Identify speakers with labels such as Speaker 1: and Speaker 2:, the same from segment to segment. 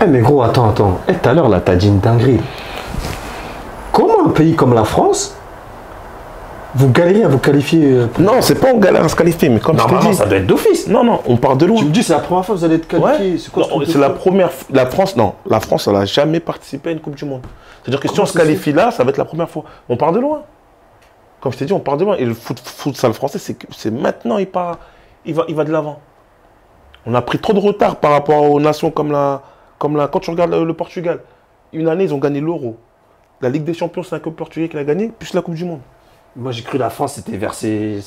Speaker 1: Eh mais gros, attends. Eh, tout à l'heure, là, t'as dit une dinguerie. Comment un pays comme la France, vous galérez à vous qualifier
Speaker 2: Non, c'est pas on galère à se qualifier, mais comme je te
Speaker 1: normalement,
Speaker 2: dis...
Speaker 1: ça doit être d'office.
Speaker 2: Non, on part de loin.
Speaker 1: Tu me dis, c'est la première fois que vous allez être qualifié.
Speaker 2: Ouais.
Speaker 1: C'est quoi ce truc de
Speaker 2: C'est
Speaker 1: fou
Speaker 2: la première... La France, elle n'a jamais participé à une Coupe du Monde. C'est-à-dire que si on se qualifie là, ça va être la première fois. On part de loin. Comme je t'ai dit, on part de loin. Et le futsal français, c'est maintenant, il va de l'avant. On a pris trop de retard par rapport aux nations comme la... Quand tu regardes le Portugal, une année, ils ont gagné l'Euro. La Ligue des Champions, c'est un club portugais qui l'a gagné, plus la Coupe du Monde.
Speaker 1: Moi, j'ai cru la France, c'était versé.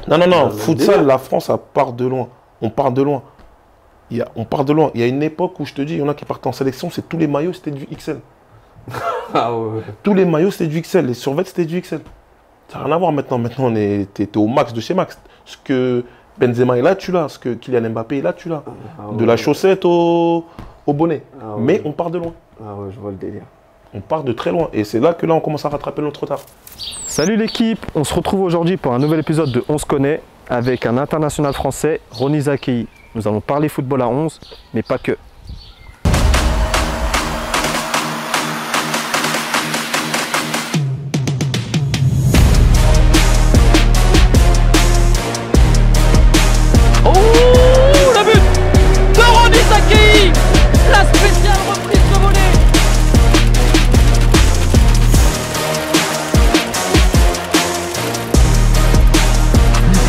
Speaker 2: Non. Futsal, la France, ça part de loin. On part de loin. On part de loin. Il y a une époque où je te dis, il y en a qui partent en sélection, c'est tous les maillots, c'était du XL.
Speaker 1: Ah ouais.
Speaker 2: Tous les maillots, c'était du XL. Les survêtements, c'était du XL. Ça n'a rien à voir maintenant. Maintenant, t'es au max de chez Max. Ce que Benzema est là, tu l'as. Ce que Kylian Mbappé est là, tu l'as.
Speaker 1: Ah ouais.
Speaker 2: De la chaussette au bonnet.
Speaker 1: Ah ouais.
Speaker 2: Mais on part de loin.
Speaker 1: Ah ouais, je vois le délire.
Speaker 2: On part de très loin. Et c'est là que on commence à rattraper notre retard.
Speaker 1: Salut l'équipe, on se retrouve aujourd'hui pour un nouvel épisode de On se connaît avec un international français, Ronny Zakei. Nous allons parler football à 11, mais pas que.
Speaker 3: Oh, le but de Ronny Zakei, la spéciale reprise de volée.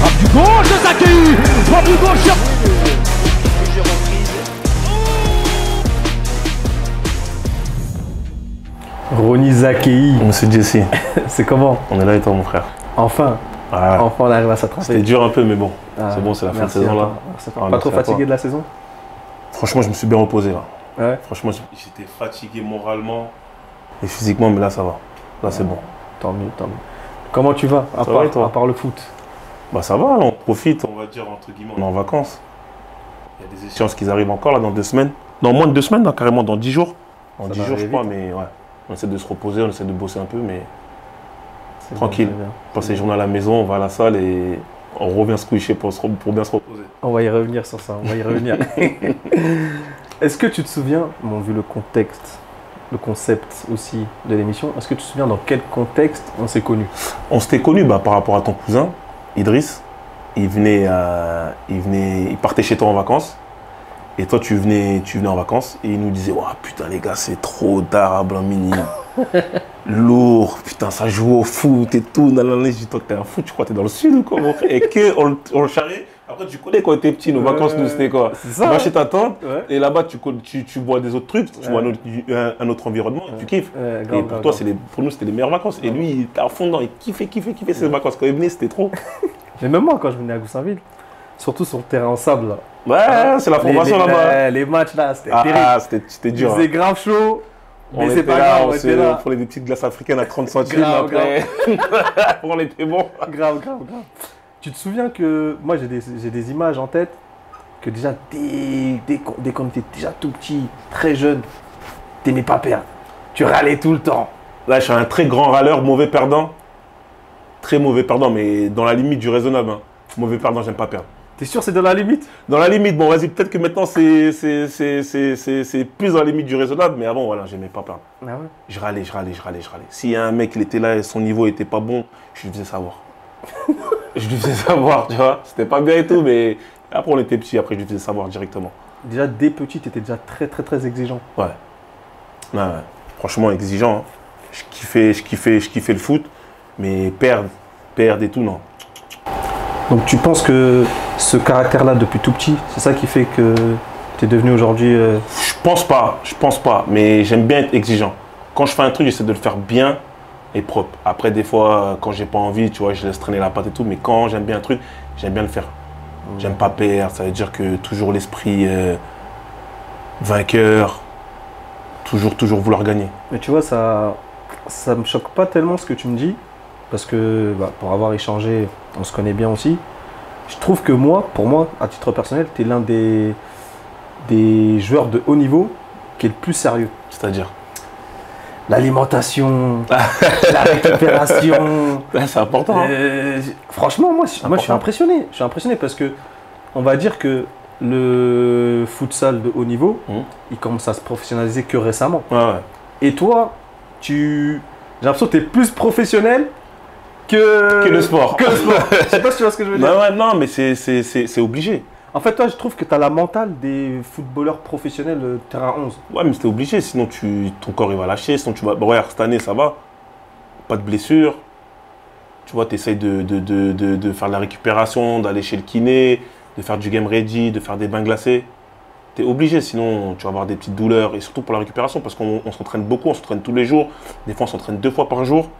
Speaker 3: Frappe du gauche de Zakei, frappe du gauche. Plusieurs reprises.
Speaker 1: Ronny Zakei,
Speaker 2: Monsieur Jesse,
Speaker 1: c'est comment?
Speaker 2: on est là et toi, mon frère.
Speaker 1: Enfin,
Speaker 2: Voilà.
Speaker 1: enfin on arrive à s'attraper.
Speaker 2: C'était dur un peu, mais bon.
Speaker 1: Ah,
Speaker 2: C'est bon, c'est la fin de
Speaker 1: merci
Speaker 2: saison
Speaker 1: à
Speaker 2: là.
Speaker 1: toi. Merci à toi.
Speaker 2: Ah,
Speaker 1: Pas
Speaker 2: merci
Speaker 1: trop
Speaker 2: à toi.
Speaker 1: fatigué de la saison?
Speaker 2: Franchement, je me suis bien reposé là.
Speaker 1: Ouais.
Speaker 2: Franchement, j'étais fatigué moralement et physiquement, mais là, ça va. Là, c'est bon.
Speaker 1: Tant mieux, tant mieux. Comment tu vas
Speaker 2: Ça va et toi?
Speaker 1: à part le foot?
Speaker 2: Bah, ça va, là, on profite, on va dire, entre guillemets, on est en vacances. Il y a des échéances qui arrivent encore là dans 2 semaines. Dans moins de 2 semaines, là, carrément, dans 10 jours. Dans
Speaker 1: Ça
Speaker 2: 10
Speaker 1: va
Speaker 2: jours, je
Speaker 1: arriver
Speaker 2: crois,
Speaker 1: vite.
Speaker 2: mais ouais. On essaie de se reposer, on essaie de bosser un peu, mais
Speaker 1: C'est
Speaker 2: tranquille.
Speaker 1: bien, c'est bien.
Speaker 2: Passer les journées à la maison, on va à la salle et on revient se coucher pour bien se reposer.
Speaker 1: On va y revenir sur ça, on va y revenir. Est-ce que tu te souviens, bon, vu le contexte, le concept aussi de l'émission, est-ce que tu te souviens dans quel contexte on s'est connus?
Speaker 2: On s'était connus par rapport à ton cousin, Idriss. Il partait chez toi en vacances. Et toi, tu venais en vacances. Et il nous disait, oh, putain, les gars, c'est trop tard à Blanc-Mini. Lourd, putain, ça joue au foot et tout. Je dis, toi, t'es un foot, tu crois que t'es dans le sud ou quoi, mon frère? Et on le charriait. Après, tu connais quand t'étais petit, nos vacances, nous, c'était quoi?
Speaker 1: c'est
Speaker 2: Tu
Speaker 1: ça,
Speaker 2: vas
Speaker 1: hein.
Speaker 2: chez ta tante.
Speaker 1: Ouais.
Speaker 2: Et là-bas, tu vois des autres trucs. Tu vois un autre environnement. Et tu kiffes.
Speaker 1: Ouais,
Speaker 2: Et
Speaker 1: grave,
Speaker 2: pour
Speaker 1: grave,
Speaker 2: toi,
Speaker 1: grave.
Speaker 2: pour nous, c'était les meilleures vacances. Et lui, il était à fond dedans. Il kiffait ses vacances. Quand il venait, c'était trop.
Speaker 1: Mais même moi, quand je venais à Goussainville, surtout sur le terrain en sable, là.
Speaker 2: Ouais, c'est la formation là-bas.
Speaker 1: Les matchs là, c'était terrible.
Speaker 2: Ah, c'était
Speaker 1: Il
Speaker 2: dur.
Speaker 1: faisait grave chaud,
Speaker 2: On
Speaker 1: mais c'est
Speaker 2: était
Speaker 1: pas
Speaker 2: là,
Speaker 1: grave, on était là.
Speaker 2: on prenait des petites glaces africaines à 30 centimes.
Speaker 1: Grave,
Speaker 2: Après, on était bon.
Speaker 1: Grave. Tu te souviens que moi j'ai des images en tête que déjà dès qu'on était déjà tout petit, très jeune, t'aimais pas perdre. Tu râlais tout le temps.
Speaker 2: Là, je suis un très grand râleur, mauvais perdant. Très mauvais perdant, mais dans la limite du raisonnable. Hein. Mauvais perdant, j'aime pas perdre.
Speaker 1: T'es sûr c'est dans la limite?
Speaker 2: Dans la limite, bon, vas-y, peut-être que maintenant c'est plus dans la limite du raisonnable, mais avant, voilà, j'aimais pas perdre.
Speaker 1: Ah ouais.
Speaker 2: Je râlais. S'il y a un mec, il était là et son niveau était pas bon, je lui faisais savoir. Je lui faisais savoir, tu vois. C'était pas bien et tout, mais après, on était petits, après, je lui faisais savoir directement.
Speaker 1: Déjà dès petit, t'étais déjà très exigeant.
Speaker 2: Ouais. Ouais. Franchement, exigeant. Hein. Je kiffais le foot, mais perdre et tout, non.
Speaker 1: Donc tu penses que ce caractère-là depuis tout petit, c'est ça qui fait que t'es devenu aujourd'hui...
Speaker 2: Je pense pas, mais j'aime bien être exigeant. Quand je fais un truc, j'essaie de le faire bien et propre. Après, des fois, quand j'ai pas envie, tu vois, je laisse traîner la patte et tout, mais quand j'aime bien un truc, j'aime bien le faire. J'aime pas perdre, ça veut dire que toujours l'esprit vainqueur, toujours vouloir gagner.
Speaker 1: Mais tu vois, ça me choque pas tellement ce que tu me dis, parce que pour avoir échangé, on se connaît bien aussi. Je trouve que pour moi, à titre personnel, tu es l'un des joueurs de haut niveau qui est le plus sérieux.
Speaker 2: C'est-à-dire
Speaker 1: l'alimentation, la récupération.
Speaker 2: C'est important. Hein.
Speaker 1: Franchement, moi je suis impressionné. Je suis impressionné parce que on va dire que le futsal de haut niveau, il commence à se professionnaliser que récemment.
Speaker 2: Ouais.
Speaker 1: Et toi, j'ai l'impression que tu es plus professionnel que
Speaker 2: le sport.
Speaker 1: Je sais pas si tu vois ce que je veux dire.
Speaker 2: Non, mais c'est obligé.
Speaker 1: En fait, toi, je trouve que tu as la mentale des footballeurs professionnels terrain 11.
Speaker 2: Ouais, mais c'était obligé, sinon ton corps il va lâcher, sinon tu vas. Bon, regarde, cette année ça va, pas de blessure. Tu vois, tu essayes de faire de la récupération, d'aller chez le kiné, de faire du game ready, de faire des bains glacés. Tu es obligé, sinon tu vas avoir des petites douleurs, et surtout pour la récupération, parce qu'on s'entraîne beaucoup, on s'entraîne tous les jours. Des fois, on s'entraîne 2 fois par jour.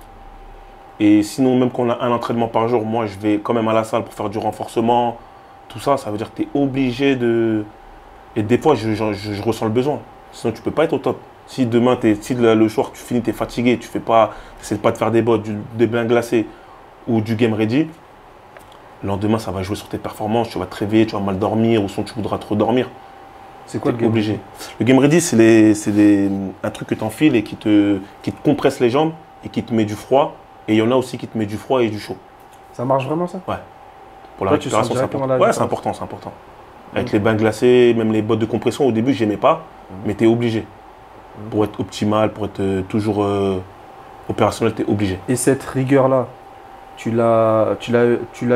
Speaker 2: Et sinon, même quand on a un entraînement par jour, moi, je vais quand même à la salle pour faire du renforcement. Tout ça, ça veut dire que tu es obligé de... Et des fois, je ressens le besoin. Sinon, tu ne peux pas être au top. Si demain, si le soir, tu finis, tu es fatigué, tu ne essaies pas de faire des bottes, des bains glacés ou du game ready, le lendemain, ça va jouer sur tes performances. Tu vas te réveiller, tu vas mal dormir ou sinon tu voudras trop dormir.
Speaker 1: C'est quoi le game
Speaker 2: obligé. Le game ready, c'est un truc que tu enfiles et qui te compresse les jambes et qui te met du froid. Et il y en a aussi qui te met du froid et du chaud.
Speaker 1: Ça marche vraiment, ça?
Speaker 2: Ouais. Pour la récupération, c'est important. Ouais, c'est important. Avec les bains glacés, même les bottes de compression, au début, je n'aimais pas, mais tu es obligé. Pour être optimal, pour être toujours opérationnel, tu es obligé.
Speaker 1: Et cette rigueur-là, tu l'as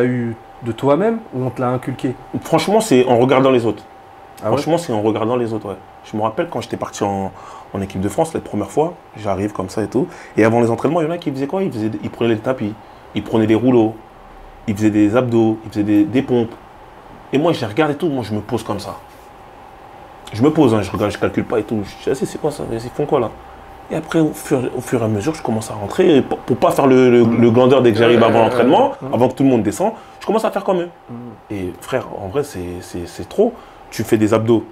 Speaker 1: eu de toi-même ou on te l'a inculqué?
Speaker 2: Franchement, c'est en regardant les autres.
Speaker 1: Ah ouais?
Speaker 2: Franchement, c'est en regardant les autres, ouais. Je me rappelle quand j'étais parti en équipe de France, la première fois, j'arrive comme ça et tout. Et avant les entraînements, il y en a qui faisaient quoi? Ils prenaient les tapis, ils prenaient des rouleaux, ils faisaient des abdos, ils faisaient des pompes. Et moi, je les regarde et tout, moi je me pose comme ça. Je me pose, hein, je regarde, je calcule pas et tout. Je dis, c'est quoi ça? Ils font quoi là? Et après, au fur et à mesure, je commence à rentrer. Et pour pas faire le glandeur dès que j'arrive avant l'entraînement, avant que tout le monde descend, je commence à faire comme eux. Et frère, en vrai, c'est trop. Tu fais des abdos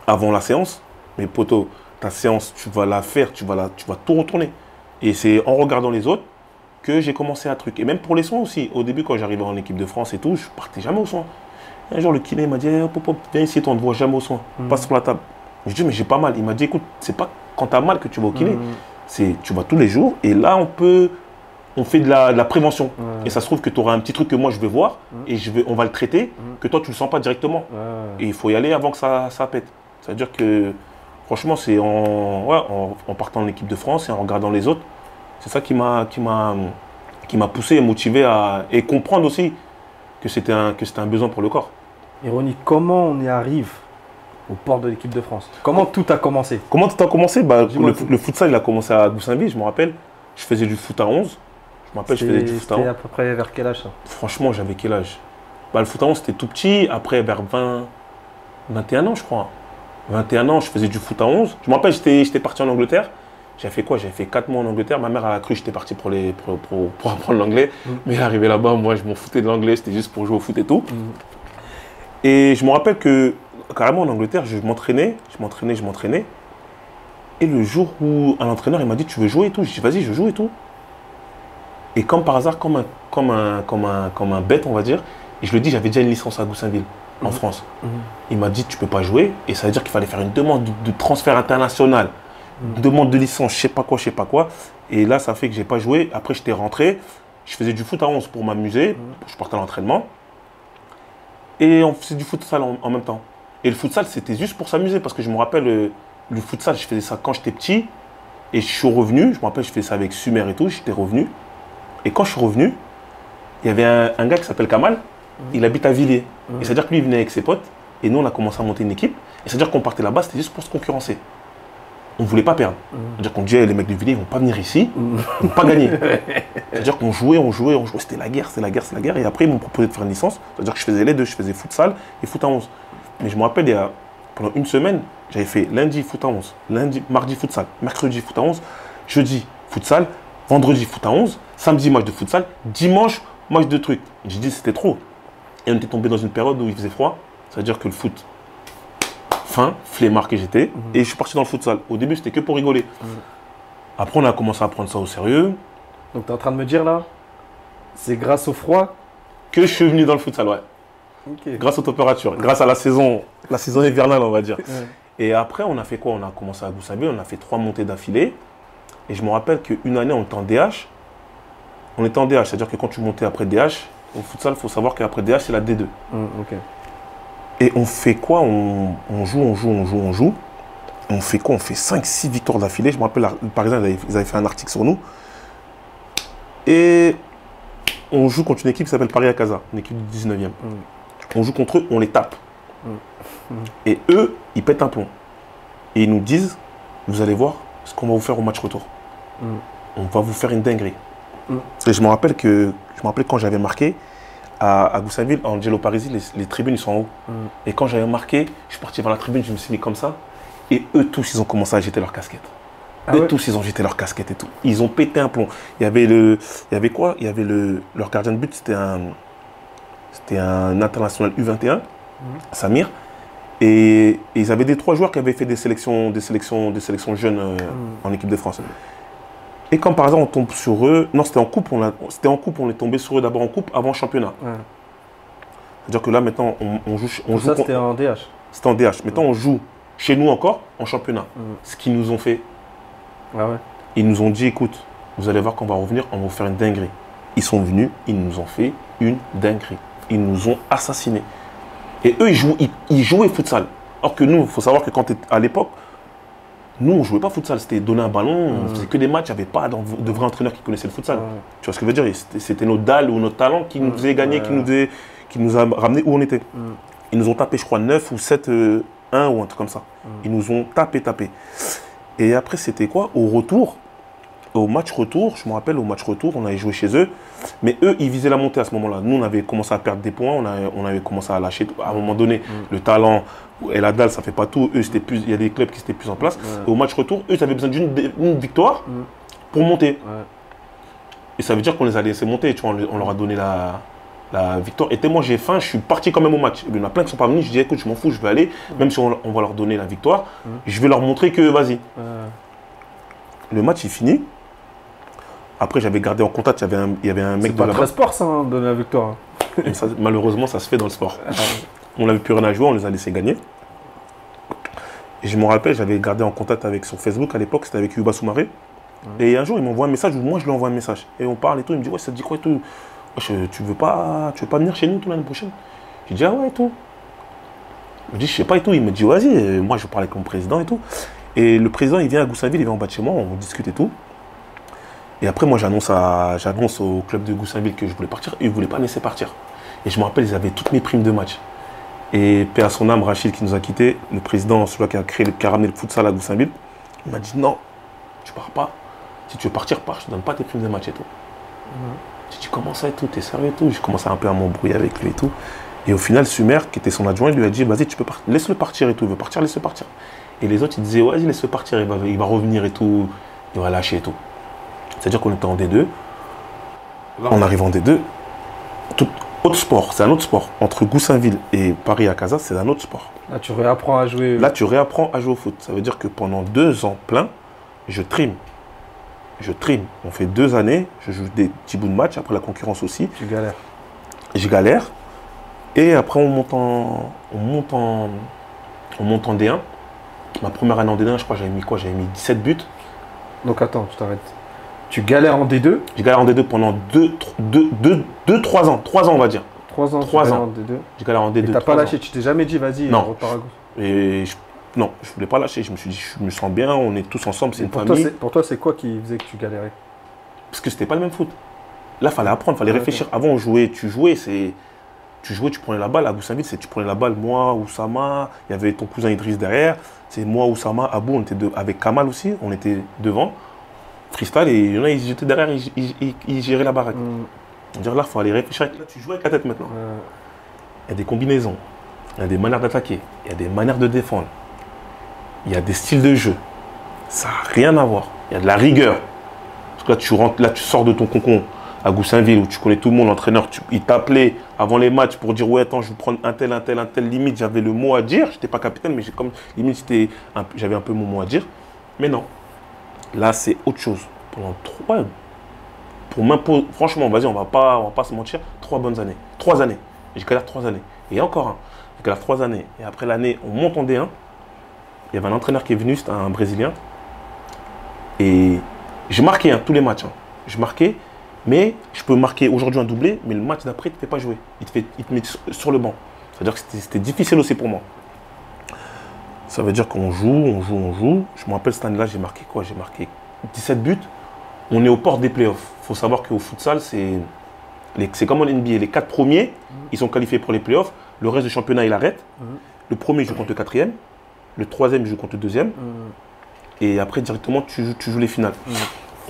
Speaker 2: avant la séance, mais poto, ta séance, tu vas la faire, tu vas tout retourner. Et c'est en regardant les autres que j'ai commencé à truc. Et même pour les soins aussi. Au début, quand j'arrivais en équipe de France et tout, je partais jamais aux soins. Un jour, le kiné m'a dit, hop, viens ici, toi, on ne te voit jamais aux soins. Passe sur la table. Je dis, mais j'ai pas mal. Il m'a dit, écoute, c'est pas quand tu as mal que tu vas au kiné. Tu vas tous les jours. Et là, on fait de la prévention. Et ça se trouve que tu auras un petit truc que moi, je vais voir. Et on va le traiter, que toi, tu ne le sens pas directement. Et il faut y aller avant que ça pète. C'est-à-dire que, franchement, c'est en partant en équipe de France et en regardant les autres. C'est ça qui m'a poussé et motivé et comprendre aussi que c'était un besoin pour le corps.
Speaker 1: Et Ronnie, comment on y arrive au port de l'équipe de France? Comment tout a commencé?
Speaker 2: Comment tout a commencé? Le futsal, il a commencé à Goussainville, je me rappelle. Je faisais du foot à 11. Je me rappelle, je faisais du foot à 11.
Speaker 1: C'était à peu près vers quel âge ça?
Speaker 2: Franchement, j'avais quel âge? Le foot à 11, c'était tout petit. Après, vers 21 ans, je crois. 21 ans, je faisais du foot à 11. Je me rappelle, j'étais parti en Angleterre. J'avais fait quoi? J'avais fait 4 mois en Angleterre. Ma mère a cru que j'étais parti pour apprendre l'anglais. Mais arrivé là-bas, moi, je m'en foutais de l'anglais. C'était juste pour jouer au foot et tout. Et je me rappelle que, carrément, en Angleterre, je m'entraînais. Et le jour où un entraîneur, il m'a dit, tu veux jouer et tout? Je dis, vas-y, je joue et tout. Et comme par hasard, comme un bête, on va dire, et je lui dis, j'avais déjà une licence à Goussainville, en France. Il m'a dit, tu peux pas jouer. Et ça veut dire qu'il fallait faire une demande de transfert international. Demande de licence, je sais pas quoi. Et là, ça fait que j'ai pas joué. Après, j'étais rentré. Je faisais du foot à 11 pour m'amuser. Je partais à l'entraînement. Et on faisait du futsal en même temps. Et le futsal, c'était juste pour s'amuser. Parce que je me rappelle, le futsal, je faisais ça quand j'étais petit. Et je suis revenu. Je me rappelle, je faisais ça avec Sumer et tout. J'étais revenu. Et quand je suis revenu, il y avait un gars qui s'appelle Kamal. Il habite à Villiers. Et c'est-à-dire que lui, il venait avec ses potes. Et nous, on a commencé à monter une équipe. Et c'est-à-dire qu'on partait là-bas, c'était juste pour se concurrencer. On ne voulait pas perdre. C'est-à-dire qu'on disait, les mecs de Villiers, ils ne vont pas venir ici, ils ne vont pas gagner. C'est-à-dire qu'on jouait. C'était la guerre. Et après, ils m'ont proposé de faire une licence. C'est-à-dire que je faisais les deux. Je faisais futsal et foot à 11. Mais je me rappelle, pendant une semaine, j'avais fait lundi foot à 11, mardi futsal, mercredi foot à 11, jeudi futsal, vendredi foot à 11, samedi match de futsal, dimanche match de trucs. J'ai dit c'était trop. Et on était tombé dans une période où il faisait froid. C'est-à-dire que le foot, flemmard que j'étais, et je suis parti dans le futsal. Au début, c'était que pour rigoler. Après, on a commencé à prendre ça au sérieux.
Speaker 1: Donc, tu es en train de me dire là, c'est grâce au froid
Speaker 2: que je suis venu dans le futsal, ouais.
Speaker 1: Okay.
Speaker 2: Grâce aux températures, grâce à la saison hivernale, on va dire. Et après, on a fait quoi? On a commencé à Goussainville, on a fait 3 montées d'affilée. Et je me rappelle qu'une année, on était en DH. C'est-à-dire que quand tu montais après DH, au futsal, il faut savoir qu'après DH, c'est la D2. Et on fait quoi? On joue. On fait quoi? On fait 5-6 victoires d'affilée. Je me rappelle, le Parisien, ils avaient fait un article sur nous. Et on joue contre une équipe qui s'appelle Paris Akaza, une équipe du 19e. On joue contre eux, on les tape. Et eux, ils pètent un plomb. Et ils nous disent, vous allez voir ce qu'on va vous faire au match retour. On va vous faire une dinguerie. Et je me rappelle quand j'avais marqué, à Goussainville, à Angelo Parisi, les tribunes ils sont en haut. Et quand j'avais marqué, je suis parti vers la tribune, je me suis mis comme ça. Et eux tous, ils ont commencé à jeter leurs casquettes. Tous, ils ont jeté leurs casquettes et tout. Ils ont pété un plomb. Il y avait leur gardien de but, c'était un international U21, Samir. Et ils avaient 3 joueurs qui avaient fait des sélections jeunes en équipe de France. Et comme par hasard, on tombe sur eux. Non, c'était en coupe. On est tombé sur eux d'abord en coupe avant championnat. C'est-à-dire que là, maintenant, on joue.
Speaker 1: Ça, c'était en DH.
Speaker 2: C'était en DH. Maintenant, on joue chez nous encore en championnat. Ce qu'ils nous ont fait. Ils nous ont dit, écoute, vous allez voir qu'on va revenir, on va vous faire une dinguerie. Ils sont venus, ils nous ont fait une dinguerie. Ils nous ont assassinés. Et eux, ils jouaient futsal. Alors que nous, il faut savoir que à l'époque, nous, on ne jouait pas futsal. C'était donner un ballon, on faisait que des matchs, il n'y avait pas de vrais entraîneurs qui connaissaient le futsal. Tu vois ce que je veux dire? C'était nos dalles ou nos talents qui nous faisaient gagner, qui nous a ramenés où on était. Ils nous ont tapé, je crois, 9 ou 7-1 ou un truc comme ça. Ils nous ont tapé. Et après, c'était quoi? Au match retour, je me rappelle, au match retour, on avait joué chez eux. Mais eux, ils visaient la montée à ce moment-là. Nous, on avait commencé à perdre des points, on avait commencé à lâcher. À un moment donné, le talent et la dalle, ça ne fait pas tout. Eux, il y a des clubs qui étaient plus en place. Et au match retour, eux, ils avaient besoin d'une victoire pour monter. Et ça veut dire qu'on les a laissés monter. Tu vois, on leur a donné la victoire. Et moi, j'ai faim, je suis parti quand même au match. Il y en a plein qui ne sont pas venus. Je dis, écoute, je m'en fous, je vais aller. Même si on va leur donner la victoire, je vais leur montrer que vas-y. Le match, il finit. Après, j'avais gardé en contact, il y avait un mec de là-bas.
Speaker 1: C'est pas très sport, ça, hein, donner la victoire.
Speaker 2: Ça, malheureusement, ça se fait dans le sport. On n'avait plus rien à jouer, on les a laissés gagner. Et je me rappelle, j'avais gardé en contact sur Facebook à l'époque, c'était avec Yuba Soumaré. Et un jour, il m'envoie un message, ou moi, je lui envoie un message. Et on parle et tout, il me dit, ouais, ça te dit quoi et tout? Tu veux pas venir chez nous l'année prochaine? Je dis, ah ouais et tout. Je me dis, je sais pas et tout. Il me dit, vas-y, moi, je parle avec mon président et tout. Et le président, il vient à Goussainville, il vient en bas de chez moi, on discute et tout. Et après, moi, j'annonce au club de Goussainville que je voulais partir. Ils ne voulaient pas me laisser partir. Et je me rappelle, ils avaient toutes mes primes de match. Et paix à son âme, Rachid qui nous a quittés, le président, celui qui a ramené le futsal à Goussainville, il m'a dit non, tu pars pas. Si tu veux partir, pars, je ne te donne pas tes primes de match et tout. J'ai dit comment ça et tout, t'es sérieux et tout. J'ai commencé un peu à m'embrouiller avec lui et tout. Et au final, Sumer, qui était son adjoint, il lui a dit vas-y, tu peux partir, laisse-le partir et tout. Il veut partir, laisse-le partir. Et les autres, ils disaient vas-y, laisse-le partir, il va revenir et tout, il va lâcher et tout. C'est-à-dire qu'on était en D2. Là, on arrive en D2. Autre sport, c'est un autre sport. Entre Goussainville et Paris Akaza, c'est un autre sport.
Speaker 1: Là, tu réapprends à jouer.
Speaker 2: Là, tu réapprends à jouer au foot. Ça veut dire que pendant 2 ans plein, je trime. On fait 2 années, je joue des petits bouts de match, après la concurrence aussi.
Speaker 1: Tu galères.
Speaker 2: Je galère. Et après, on monte en D1. Ma première année en D1, je crois, j'avais mis quoi? J'avais mis 17 buts.
Speaker 1: Donc attends, je t'arrête. Tu galères en D2?
Speaker 2: Je galère en D2 pendant 3 ans. 3 ans, on va dire.
Speaker 1: 3 ans,
Speaker 2: 3 ans.
Speaker 1: En D2.
Speaker 2: Je galère en D2.
Speaker 1: Et t'as pas lâché, tu t'es jamais dit, vas-y,
Speaker 2: non.
Speaker 1: repars à gauche.
Speaker 2: Non, je voulais pas lâcher. Je me suis dit, je me sens bien, on est tous ensemble, c'est une famille.
Speaker 1: Pour toi, c'est quoi qui faisait que tu galérais?
Speaker 2: Parce que c'était pas le même foot. Là, il fallait apprendre, il fallait réfléchir. Avant, on jouait, tu prenais la balle. À Goussainville, tu prenais la balle, moi, Oussama, il y avait ton cousin Idriss derrière. C'est moi, Oussama, Abou, on était avec Kamal aussi, on était devant. Freestyle, et il y en a, ils étaient derrière, ils géraient la baraque. Là, il faut aller réfléchir. Là, tu joues avec la tête maintenant. Il y a des combinaisons, il y a des manières d'attaquer, il y a des manières de défendre, il y a des styles de jeu. Ça n'a rien à voir. Il y a de la rigueur. Parce que là, tu rentres, là, tu sors de ton concon à Goussainville où tu connais tout le monde, l'entraîneur, il t'appelait avant les matchs pour dire ouais, attends, je vais prendre un tel. Limite, j'avais le mot à dire. Je n'étais pas capitaine, mais limite, j'avais un peu mon mot à dire. Mais non. Là, c'est autre chose. Pendant 3, pour m'imposer, franchement, vas-y, on va pas se mentir, 3 bonnes années. 3 années. J'ai galère 3 années. Et encore un. J'ai galère 3 années. Et après l'année, on monte en D1. Il y avait un entraîneur qui est venu, c'était un Brésilien. Et j'ai marqué tous les matchs. Je marquais, mais je peux marquer aujourd'hui un doublé, mais le match d'après, il ne te fait pas jouer. Il te met sur le banc. C'est-à-dire que c'était difficile aussi pour moi. Ça veut dire qu'on joue. Je me rappelle cette année-là, j'ai marqué quoi? J'ai marqué 17 buts. On est aux portes des playoffs. Il faut savoir qu'au futsal, c'est comme en NBA. Les 4 premiers, ils sont qualifiés pour les playoffs. Le reste du championnat, il arrête. Le premier joue contre le quatrième. Le troisième joue contre le deuxième. Et après, directement, tu joues les finales.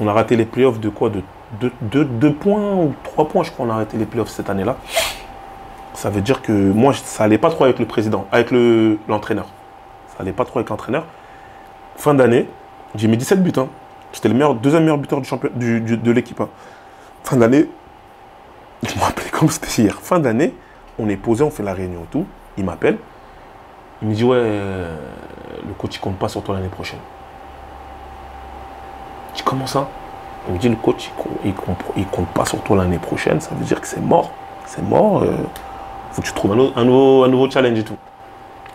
Speaker 2: On a raté les playoffs de quoi? De 2 points ou 3 points, je crois, on a arrêté les playoffs cette année-là. Ça veut dire que moi, ça n'allait pas trop avec le président, avec l'entraîneur. Ça n'allait pas trop avec l'entraîneur. Fin d'année, j'ai mis 17 buts. Hein. J'étais le deuxième meilleur buteur de l'équipe. Hein. Fin d'année, je me rappelais comme c'était hier. Fin d'année, on est posé, on fait la réunion et tout. Il m'appelle. Il me dit, ouais, le coach, il compte pas sur toi l'année prochaine. Je dis, comment ça? Il me dit, le coach, il compte pas sur toi l'année prochaine. Ça veut dire que c'est mort. C'est mort. Faut que tu trouves un nouveau challenge et tout.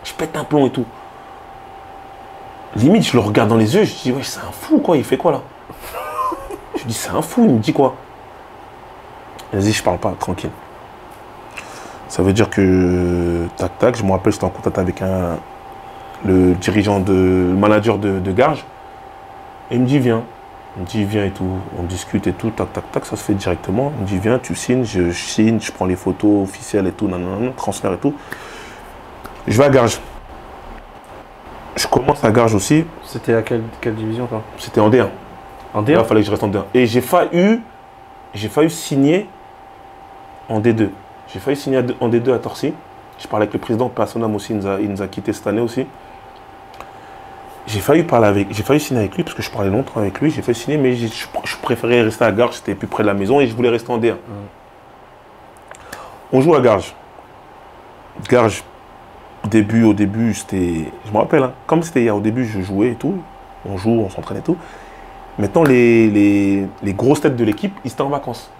Speaker 2: Je pète un plomb et tout. Limite, je le regarde dans les yeux, je dis, ouais, c'est un fou, quoi, il fait quoi là? Je dis, c'est un fou, il me dit quoi? Vas-y, je parle pas, tranquille. Ça veut dire que, tac, je me rappelle, j'étais en contact avec le manager de Garges. Et il me dit, viens. Il me dit, viens et tout. On discute et tout, tac, ça se fait directement. Il me dit, viens, tu signes, je signe, je prends les photos officielles et tout, transfert et tout. Je vais à Garges. Je commence à Garges aussi.
Speaker 1: C'était à quelle division, toi?
Speaker 2: C'était en D1.
Speaker 1: En D1?
Speaker 2: Là, il fallait que je reste en D1. Et j'ai failli signer en D2. J'ai failli signer en D2 à Torcy. Je parlais avec le président Personam aussi, il nous a quittés cette année aussi. J'ai failli signer avec lui parce que je parlais longtemps avec lui. J'ai failli signer, mais je préférais rester à Garges, c'était plus près de la maison et je voulais rester en D1. On joue à Garges. Garges. Au début, c'était. Je me rappelle, hein, comme c'était hier, au début, je jouais et tout. On joue, on s'entraîne et tout. Maintenant, les grosses têtes de l'équipe, ils étaient en vacances.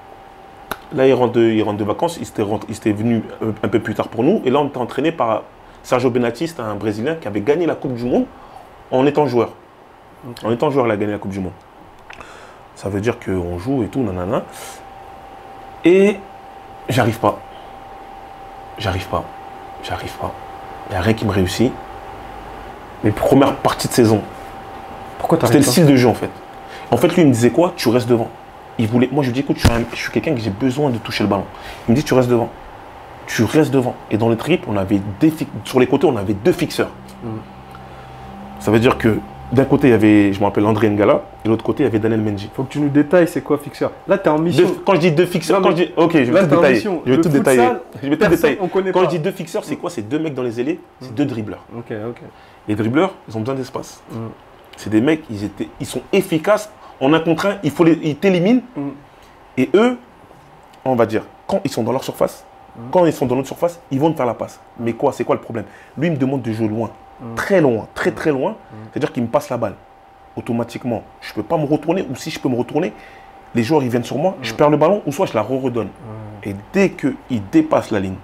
Speaker 2: Là, ils rentrent de vacances, ils étaient venus un peu plus tard pour nous. Et là, on était entraîné par Sergio Benatti, un Brésilien qui avait gagné la Coupe du Monde en étant joueur. Okay. En étant joueur, il a gagné la Coupe du Monde. Ça veut dire qu'on joue et tout, nanana. Et j'arrive pas. Il n'y a rien qui me réussit. Mes premières parties de saison.
Speaker 1: Pourquoi t'as
Speaker 2: C'était le style de jeu en fait. En fait, lui, il me disait quoi? Tu restes devant. Moi, je lui dis, écoute, je suis quelqu'un que j'ai besoin de toucher le ballon. Il me dit, tu restes devant. Tu restes devant. Et dans les triples, sur les côtés, on avait 2 fixeurs. Ça veut dire que d'un côté, il y avait, je me rappelle, André Ngala, et de l'autre côté, il y avait Daniel Menji.
Speaker 1: Faut que tu nous détailles, c'est quoi fixeur? Là, tu es en mission.
Speaker 2: Quand je dis 2 fixeurs, ok, je vais tout détailler. Je vais tout détailler. Quand je dis 2 fixeurs, c'est quoi? C'est 2 mecs dans les ailés, c'est 2 dribbleurs.
Speaker 1: Ok.
Speaker 2: Les dribbleurs, ils ont besoin d'espace. C'est des mecs, ils sont efficaces. En un contre un, ils t'éliminent. Et eux, on va dire, quand ils sont dans leur surface, quand ils sont dans notre surface, ils vont te faire la passe. Mais quoi? C'est quoi le problème? Lui, il me demande de jouer loin. Très loin, très loin. C'est-à-dire qu'il me passe la balle. Automatiquement, je ne peux pas me retourner. Ou si je peux me retourner, les joueurs ils viennent sur moi, je perds le ballon, ou soit je la redonne. Et dès qu'ils dépassent la ligne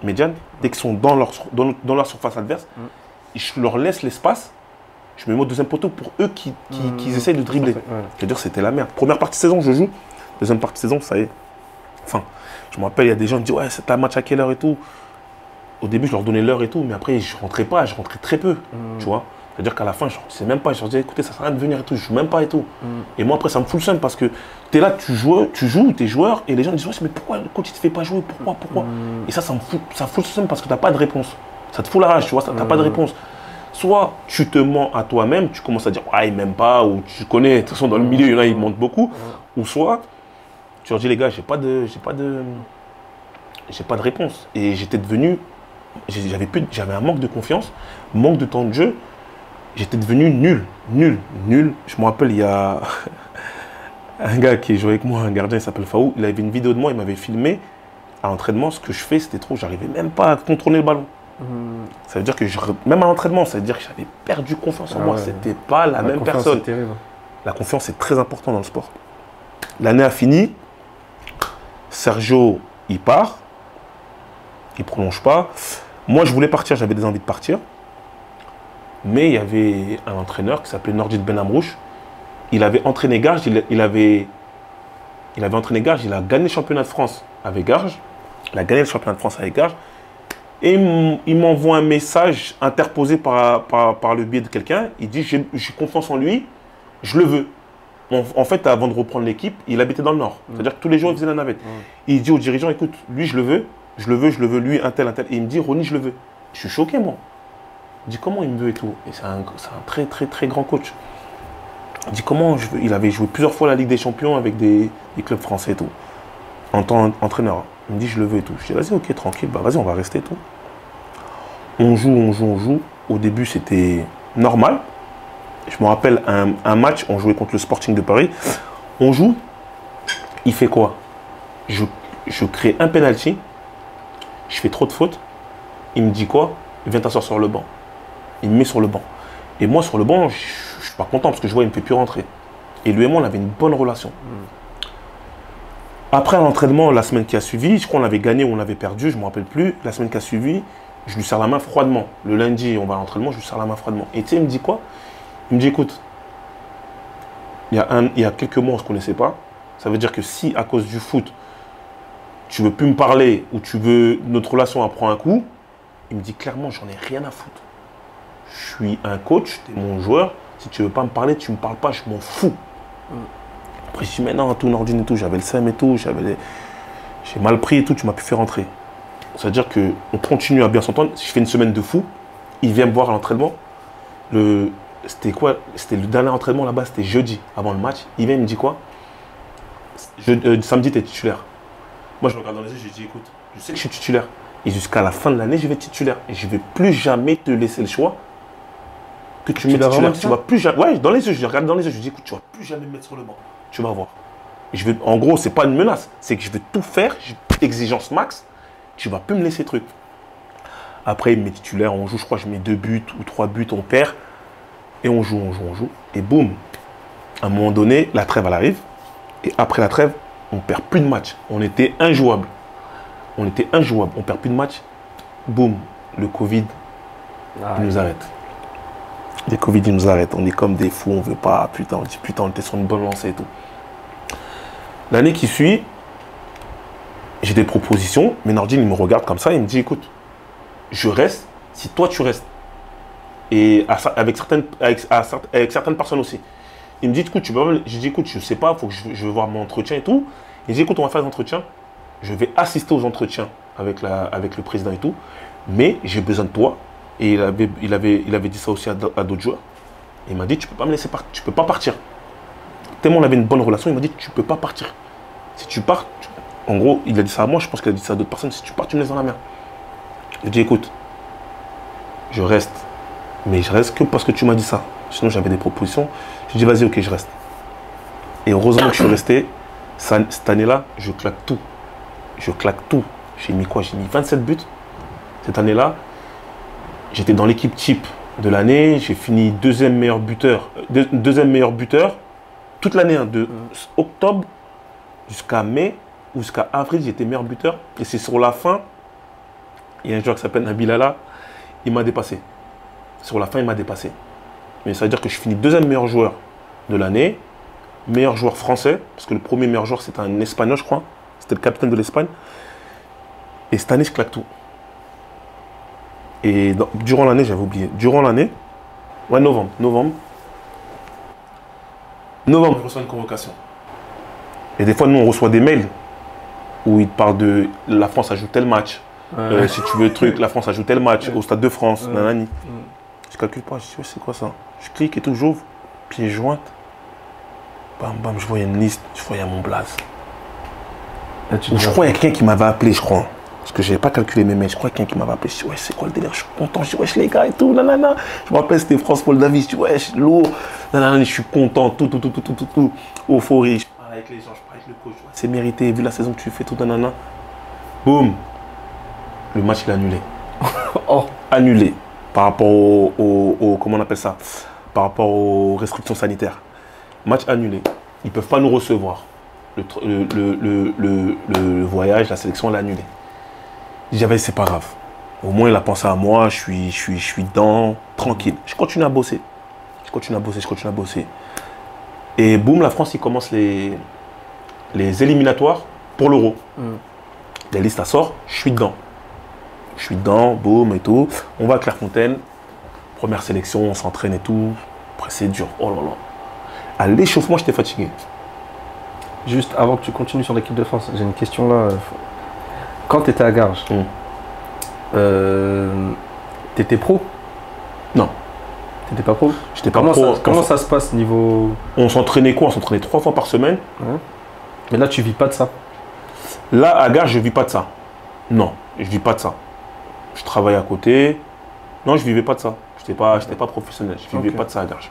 Speaker 2: médiane, dès qu'ils sont dans leur surface adverse, je leur laisse l'espace. Je me mets au deuxième poteau pour eux qui essayent de dribbler. C'est-à-dire que c'était la merde. Première partie de saison, je joue. Deuxième partie de saison, ça y est. Enfin, je me rappelle, il y a des gens qui me disent, ouais, c'est un match à quelle heure et tout. Au début, je leur donnais l'heure et tout, mais après, je rentrais très peu. Tu vois. C'est-à-dire qu'à la fin, je ne sais même pas. Je leur disais, écoutez, ça sert à rien de venir et tout, je ne joue même pas et tout. Et moi, après, ça me fout le seum parce que tu es là, tu joues, tu es joueur, et les gens me disent, ouais, mais pourquoi le coach ne te fait pas jouer? Pourquoi? Et ça me fout le seum parce que tu n'as pas de réponse. Ça te fout la rage, tu vois, tu n'as pas de réponse. Soit tu te mens à toi-même, tu commences à dire, ah, il m'aime pas, ou tu connais, de toute façon, dans le milieu, il y en a, ils mentent beaucoup. Ou soit, tu leur dis, les gars, j'ai pas de réponse. Et j'étais devenu, j'avais un manque de confiance, manque de temps de jeu. J'étais devenu nul. Je me rappelle, il y a un gars qui jouait avec moi, un gardien, il s'appelle Faou. Il avait une vidéo de moi, il m'avait filmé à l'entraînement. Ce que je fais, c'était trop. J'arrivais même pas à contrôler le ballon. Ça veut dire que, même à l'entraînement, ça veut dire que j'avais perdu confiance en moi. C'était pas la même personne. La confiance, c'est très important dans le sport. L'année a fini. Sergio, il part. Il prolonge pas. Moi, je voulais partir, j'avais des envies de partir. Mais il y avait un entraîneur qui s'appelait Nordit Ben Amrouche. Il avait entraîné Garges, il avait entraîné Garges, il a gagné le championnat de France avec Garges. Il a gagné le championnat de France avec Garges. Et il m'envoie un message interposé par le biais de quelqu'un. Il dit, j'ai confiance en lui, je le veux. En fait, avant de reprendre l'équipe, il habitait dans le Nord. C'est-à-dire que tous les jours, il faisait la navette. Il dit au dirigeant, écoute, lui, je le veux, lui, un tel. Et il me dit, Ronny, je le veux. Je suis choqué, moi. Il dit, comment il me veut et tout. Et c'est un très, très, très grand coach. Il dit, comment je veux. Il avait joué plusieurs fois la Ligue des Champions avec des clubs français et tout. En tant qu'entraîneur. Il me dit, je le veux et tout. Je dis, vas-y, ok, tranquille, bah vas-y, on va rester et tout. On joue. Au début, c'était normal. Je me rappelle un match, on jouait contre le Sporting de Paris. On joue. Il fait quoi? Je crée un penalty. Je fais trop de fautes. Il me dit quoi? Viens t'asseoir sur le banc. Il me met sur le banc. Et moi, sur le banc, je ne suis pas content parce que je vois, il ne me fait plus rentrer. Et lui et moi, on avait une bonne relation. Après l'entraînement, la semaine qui a suivi, je crois qu'on avait gagné ou on avait perdu, je ne me rappelle plus. La semaine qui a suivi, je lui serre la main froidement. Le lundi, on va à l'entraînement, je lui serre la main froidement. Et tu sais, il me dit quoi? Il me dit, écoute, il y a quelques mois, on ne se connaissait pas. Ça veut dire que si, à cause du foot, tu ne veux plus me parler ou notre relation prend un coup, il me dit clairement, j'en ai rien à foutre. Je suis un coach, tu es mon joueur. Si tu ne veux pas me parler, tu ne me parles pas, je m'en fous. Après, je dis, mais non, tout Nordine et tout, j'avais le seum et tout, j'ai mal pris et tout, tu m'as pu faire rentrer. C'est-à-dire qu'on continue à bien s'entendre. Si je fais une semaine de fou, il vient me voir à l'entraînement. C'était quoi? C'était le dernier entraînement là-bas, c'était jeudi, avant le match. Il vient, il me dit quoi? Samedi, tu es titulaire. Moi, je regarde dans les yeux, je lui dis, écoute, je sais que je suis titulaire. Et jusqu'à la fin de l'année, je vais être titulaire. Et je ne vais plus jamais te laisser le choix que tu mets titulaire. Tu vas plus jamais. Ouais, dans les yeux, je regarde dans les yeux, je lui dis, écoute, tu ne vas plus jamais me mettre sur le banc. Tu vas voir. Et en gros, ce n'est pas une menace. C'est que je vais tout faire, exigence max. Tu ne vas plus me laisser truc. Après, il me met titulaire, on joue, je crois, je mets 2 buts ou 3 buts, on perd. Et on joue. Et boum, à un moment donné, la trêve, elle arrive. Et après la trêve, on ne perd plus de match. On était injouable. On ne perd plus de match. Boum, le Covid, il nous arrête. Le Covid, il nous arrête. On est comme des fous, on ne veut pas. Putain, on dit putain, on était sur une bonne lancée et tout. L'année qui suit, j'ai des propositions. Mais Nordine, il me regarde comme ça. Il me dit, écoute, je reste si toi, tu restes. Et avec certaines personnes aussi. Il me dit, écoute, je dis, écoute, je ne sais pas, je veux voir mon entretien et tout. Il dit, écoute, on va faire des entretiens. Je vais assister aux entretiens avec le président et tout. Mais j'ai besoin de toi. Et il avait dit ça aussi à d'autres joueurs. Il m'a dit, tu ne peux pas me laisser partir. Tu ne peux pas partir. Tellement on avait une bonne relation, il m'a dit, tu ne peux pas partir. Si tu pars, en gros, il a dit ça à moi, je pense qu'il a dit ça à d'autres personnes. Si tu pars, tu me laisses dans la mer. Je lui ai dit, écoute, je reste. Mais je reste que parce que tu m'as dit ça. Sinon, j'avais des propositions. Je lui ai dit, vas-y, ok, je reste. Et heureusement que je suis resté. Cette année-là, je claque tout. J'ai mis quoi? J'ai mis 27 buts. Cette année-là, j'étais dans l'équipe type de l'année. J'ai fini deuxième meilleur buteur toute l'année, hein, de octobre jusqu'à mai ou jusqu'à avril, j'étais meilleur buteur. Et c'est sur la fin, il y a un joueur qui s'appelle Nabilala, il m'a dépassé. Sur la fin, il m'a dépassé. Mais ça veut dire que je finis deuxième meilleur joueur de l'année, meilleur joueur français, parce que le premier meilleur joueur, c'était un Espagnol, je crois. C'était le capitaine de l'Espagne. Et cette année, je claque tout. Et durant l'année, j'avais oublié. Durant l'année, ouais, novembre, je reçois une convocation. Et des fois, nous, on reçoit des mails où ils parlent de la France a joué tel match. Si tu veux le truc, la France a joué tel match au Stade de France. Nanani. Je calcule pas, je dis, ouais, c'est quoi ça? Je clique et tout, j'ouvre, pied jointe. Bam, bam, je voyais une liste, je voyais mon blaze. Je crois qu'il y a quelqu'un qui m'avait appelé, je crois. Parce que je n'avais pas calculé mes mails. Je crois qu'il y a quelqu'un qui m'avait appelé. Je dis, ouais, c'est quoi le délire? Je suis content. Je dis, wesh, les gars et tout, nanana. Je me rappelle, c'était France-Paul Davis. Je dis, wesh, l'eau. Nanana, je suis content, tout. Euphorie. Je parle avec les gens, je parle avec le coach. Ouais, c'est mérité, vu la saison que tu fais, tout, nanana. Boum. Le match, il est annulé. Annulé. Par rapport au comment on appelle ça? Par rapport aux restrictions sanitaires. Match annulé. Ils ne peuvent pas nous recevoir. Le voyage, la sélection, l'a annulé. J'avais, c'est pas grave. Au moins, il a pensé à moi, je suis dedans, tranquille. Je continue à bosser. Et boum, la France, il commence les éliminatoires pour l'Euro. Les listes, ça sort, je suis dedans. Je suis dedans, boum et tout. On va à Clairefontaine. Première sélection, on s'entraîne et tout. Après, c'est dur. Oh là là. À l'échauffement, j'étais fatigué.
Speaker 1: Juste avant que tu continues sur l'équipe de France, j'ai une question là. Quand tu étais à Garges, t'étais pro?
Speaker 2: Non.
Speaker 1: T'étais pas pro?
Speaker 2: J'étais pas pro.
Speaker 1: Comment ça se passe niveau...
Speaker 2: On s'entraînait quoi? On s'entraînait 3 fois par semaine.
Speaker 1: Ouais. Mais là, tu vis pas de ça?
Speaker 2: Là, à Garges, je vis pas de ça. Non, je vis pas de ça. Je travaille à côté. Non, je vivais pas de ça. J'étais pas professionnel. Je vivais pas de ça à Garges.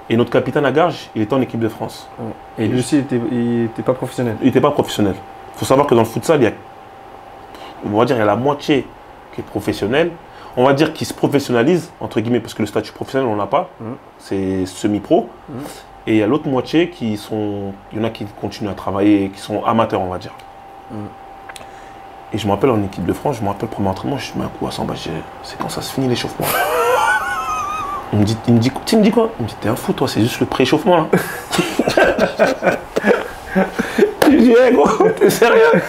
Speaker 2: Et notre capitaine à Garges, il était en équipe de France.
Speaker 1: Et lui aussi, il était pas professionnel?
Speaker 2: Il n'était pas professionnel. Il faut savoir que dans le futsal, il y a la moitié qui est professionnelle. On va dire qui se professionnalise, entre guillemets, parce que le statut professionnel, on l'a pas. C'est semi-pro. Et il y a l'autre moitié qui sont... Il y en a qui continuent à travailler, qui sont amateurs, on va dire. Et je me rappelle en équipe de France, je me rappelle le premier entraînement, je mets un coup à 100 balles, c'est quand ça se finit l'échauffement. Il me dit quoi? Il me dit, t'es un fou toi, c'est juste le pré-échauffement là. Je lui dis, hey, gros, t'es sérieux?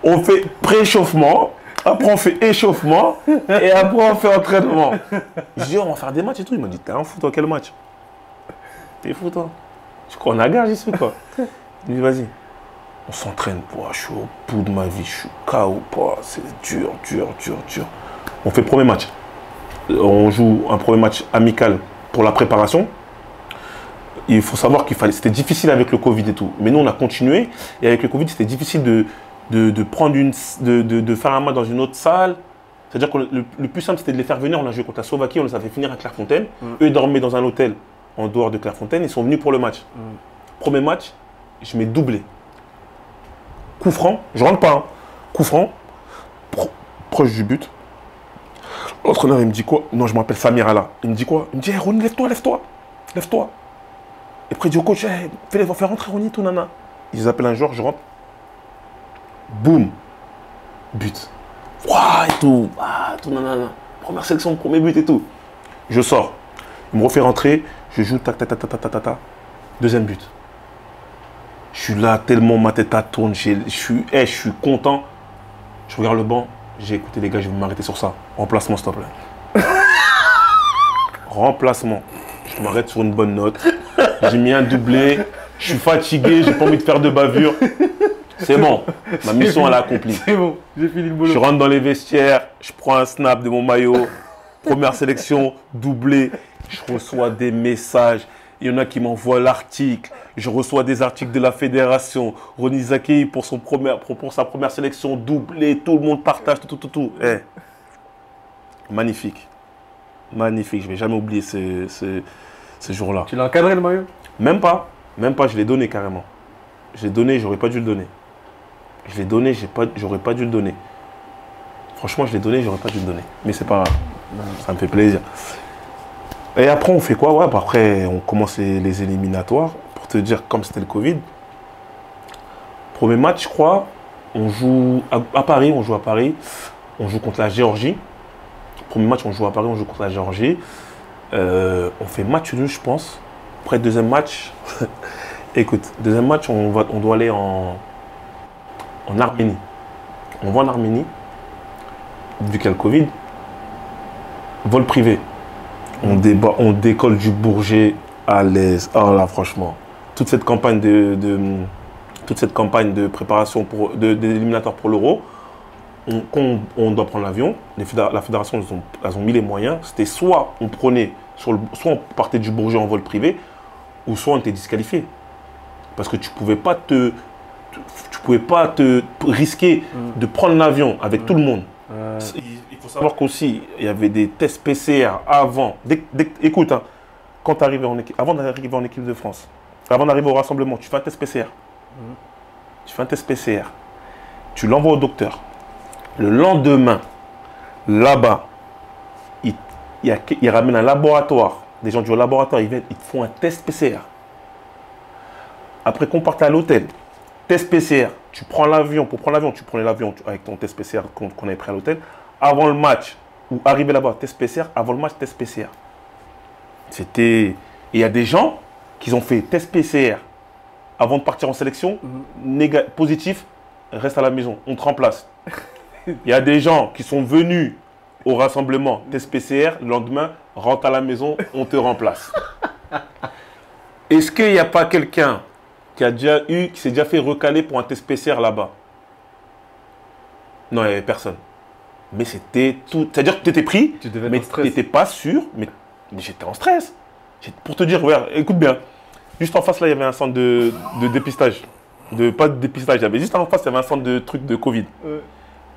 Speaker 2: On fait pré-échauffement, après on fait échauffement, et après on fait entraînement. Je dis, on va faire des matchs et tout. Il m'a dit, t'es un fou toi, quel match? T'es fou toi? Je crois qu'on a Garges ici quoi. Il me dit, vas-y. On s'entraîne, je suis au bout de ma vie, je suis KO, c'est dur. On fait le premier match. On joue un premier match amical pour la préparation. Il faut savoir c'était difficile avec le Covid et tout. Mais nous, on a continué. Et avec le Covid, c'était difficile de faire un match dans une autre salle. C'est-à-dire que le plus simple, c'était de les faire venir. On a joué contre la Slovaquie, on les a fait finir à Clairefontaine. Eux, ils dormaient dans un hôtel en dehors de Clairefontaine. Ils sont venus pour le match. Premier match, je mets doublé. Coup franc, je rentre pas. Hein. Coup franc, proche du but. L'entraîneur, il me dit quoi? Non, je m'appelle Samir Allah. Il me dit quoi? Il me dit, hey, Ronny, lève-toi. Et après, il dit au coach, hey, fais rentrer Ronny, tout nana. Ils appellent un joueur, je rentre. Boum. But. Ouah, et tout. Ah, tout nana. Première sélection, premier but et tout. Je sors. Il me refait rentrer. Je joue, tac. Deuxième but. Je suis là, tellement ma tête tourne, je suis content. Je regarde le banc, j'ai écouté les gars, je vais m'arrêter sur ça. Remplacement, s'il te plaît. Remplacement. Je m'arrête sur une bonne note. J'ai mis un doublé, je suis fatigué, j'ai pas envie de faire de bavure. C'est bon, ma mission elle est accomplie.
Speaker 1: C'est bon, j'ai fini le boulot.
Speaker 2: Je rentre dans les vestiaires, je prends un snap de mon maillot. Première sélection, doublé. Je reçois des messages. Il y en a qui m'envoient l'article. Je reçois des articles de la fédération. Ronny Zakei pour sa première sélection doublée. Tout le monde partage, tout. Hey. Magnifique. Magnifique. Je ne vais jamais oublier ce jour-là.
Speaker 1: Tu l'as encadré le maillot?
Speaker 2: Même pas. Je l'ai donné carrément. Je l'ai donné, j'aurais pas dû le donner. Je l'ai donné, j'aurais pas dû le donner. Franchement, je l'ai donné, j'aurais pas dû le donner. Mais c'est pas grave. Ça me fait plaisir. Et après, on fait quoi? Ouais, après, on commence les éliminatoires. Pour te dire, comme c'était le Covid. Premier match, je crois, on joue à Paris. On joue contre la Géorgie. Premier match, on joue à Paris, on joue contre la Géorgie. On fait match nul, je pense. Après, deuxième match, écoute, deuxième match, on doit aller en Arménie. On va en Arménie, vu qu'il y a le Covid. Vol privé. On décolle du Bourget à l'aise. Oh là, franchement. Toute cette campagne de préparation d'éliminatoire pour l'Euro, quand on doit prendre l'avion, la fédération, elles ont mis les moyens. C'était soit on partait du Bourget en vol privé, ou soit on était disqualifié. Parce que tu ne pouvais pas te risquer de prendre l'avion avec tout le monde. Il faut savoir qu'aussi, il y avait des tests PCR avant. Écoute, hein, quand tu arrives avant d'arriver en équipe de France, avant d'arriver au rassemblement, tu fais un test PCR. Tu l'envoies au docteur. Le lendemain, là-bas, il ramène un laboratoire. Des gens du laboratoire, ils viennent, ils te font un test PCR. Après qu'on parte à l'hôtel, test PCR, tu prends l'avion. Pour prendre l'avion, tu prenais l'avion avec ton test PCR qu'on avait pris à l'hôtel. Avant le match, ou arrivé là-bas, test PCR. Avant le match, test PCR. Et il y a des gens qui ont fait test PCR avant de partir en sélection, positif, reste à la maison, on te remplace. Il y a des gens qui sont venus au rassemblement test PCR, le lendemain, rentre à la maison, on te remplace. Est-ce qu'il n'y a pas quelqu'un qui s'est déjà fait recaler pour un test PCR là-bas? Non, il n'y avait personne. Mais c'était tout. C'est-à-dire que tu étais pris, mais tu n'étais pas sûr, mais j'étais en stress. Pour te dire, regarde, écoute bien, juste en face là, il y avait un centre de dépistage. Pas de dépistage, il y avait juste en face, il y avait un centre de trucs de Covid.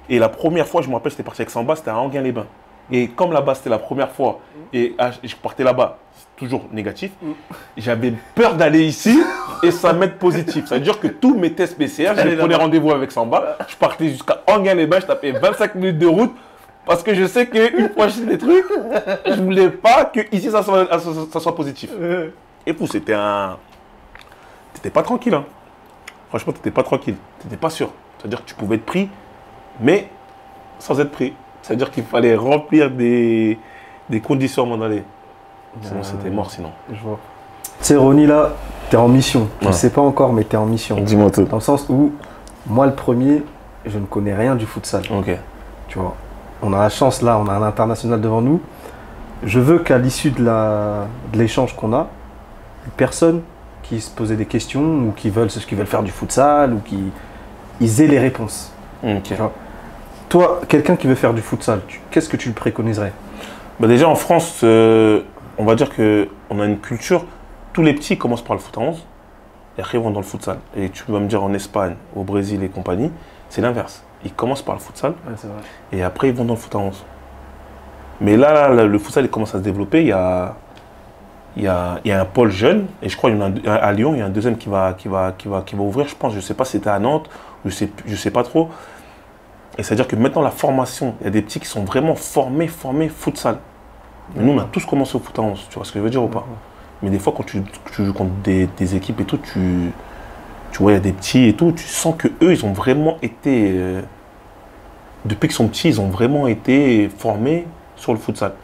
Speaker 2: Et la première fois, je me rappelle, j'étais parti avec Samba, c'était à Enghien-les-Bains. Et comme là-bas, c'était la première fois, et je partais là-bas, toujours négatif, j'avais peur d'aller ici et ça m'être positif. Ça veut dire que tous mes tests PCR, je prenais rendez-vous avec Samba, je partais jusqu'à Enghien-les-Bains, je tapais 25 minutes de route, parce que je sais qu'une fois je fais des trucs, je ne voulais pas que ici ça soit positif. Et pour c'était un... T'étais pas tranquille, hein. Franchement, t'étais pas tranquille, t'étais pas sûr. C'est-à-dire que tu pouvais être pris, mais sans être pris. C'est-à-dire qu'il fallait remplir des conditions à un moment donné. Sinon, c'était mort, sinon.
Speaker 1: Je vois. Tu sais, Ronnie, là, t'es en mission. Tu ne sais pas encore, mais t'es en mission.
Speaker 2: Dis-moi tout.
Speaker 1: Dans le sens où, moi, le premier, je ne connais rien du futsal.
Speaker 2: Ok.
Speaker 1: Tu vois, on a la chance, là, on a un international devant nous. Je veux qu'à l'issue de l'échange qu'on a, personne qui se posait des questions ou qui veulent faire du futsal ou ils aient les réponses.
Speaker 2: Ok.
Speaker 1: Tu vois. Toi, quelqu'un qui veut faire du futsal, qu'est-ce que tu lui préconiserais?
Speaker 2: Bah déjà, en France, on va dire qu'on a une culture. Tous les petits commencent par le foot à 11 et après ils vont dans le futsal. Et tu vas me dire en Espagne, au Brésil et compagnie, c'est l'inverse. Ils commencent par le futsal et après ils vont dans le foot à 11. Mais là, le futsal il commence à se développer. Il y a un pôle jeune et je crois qu'il y en a un à Lyon. Il y a un deuxième qui va ouvrir, je pense. Je ne sais pas si c'était à Nantes, je sais pas trop. Et c'est-à-dire que maintenant la formation, il y a des petits qui sont vraiment formés futsal. Mais nous, on a tous commencé au foot à 11, tu vois ce que je veux dire ou pas? Mais des fois, quand tu joues contre des équipes et tout, tu vois, il y a des petits et tout, tu sens qu'eux, ils ont vraiment été, depuis qu'ils sont petits, ils ont vraiment été formés sur le futsal.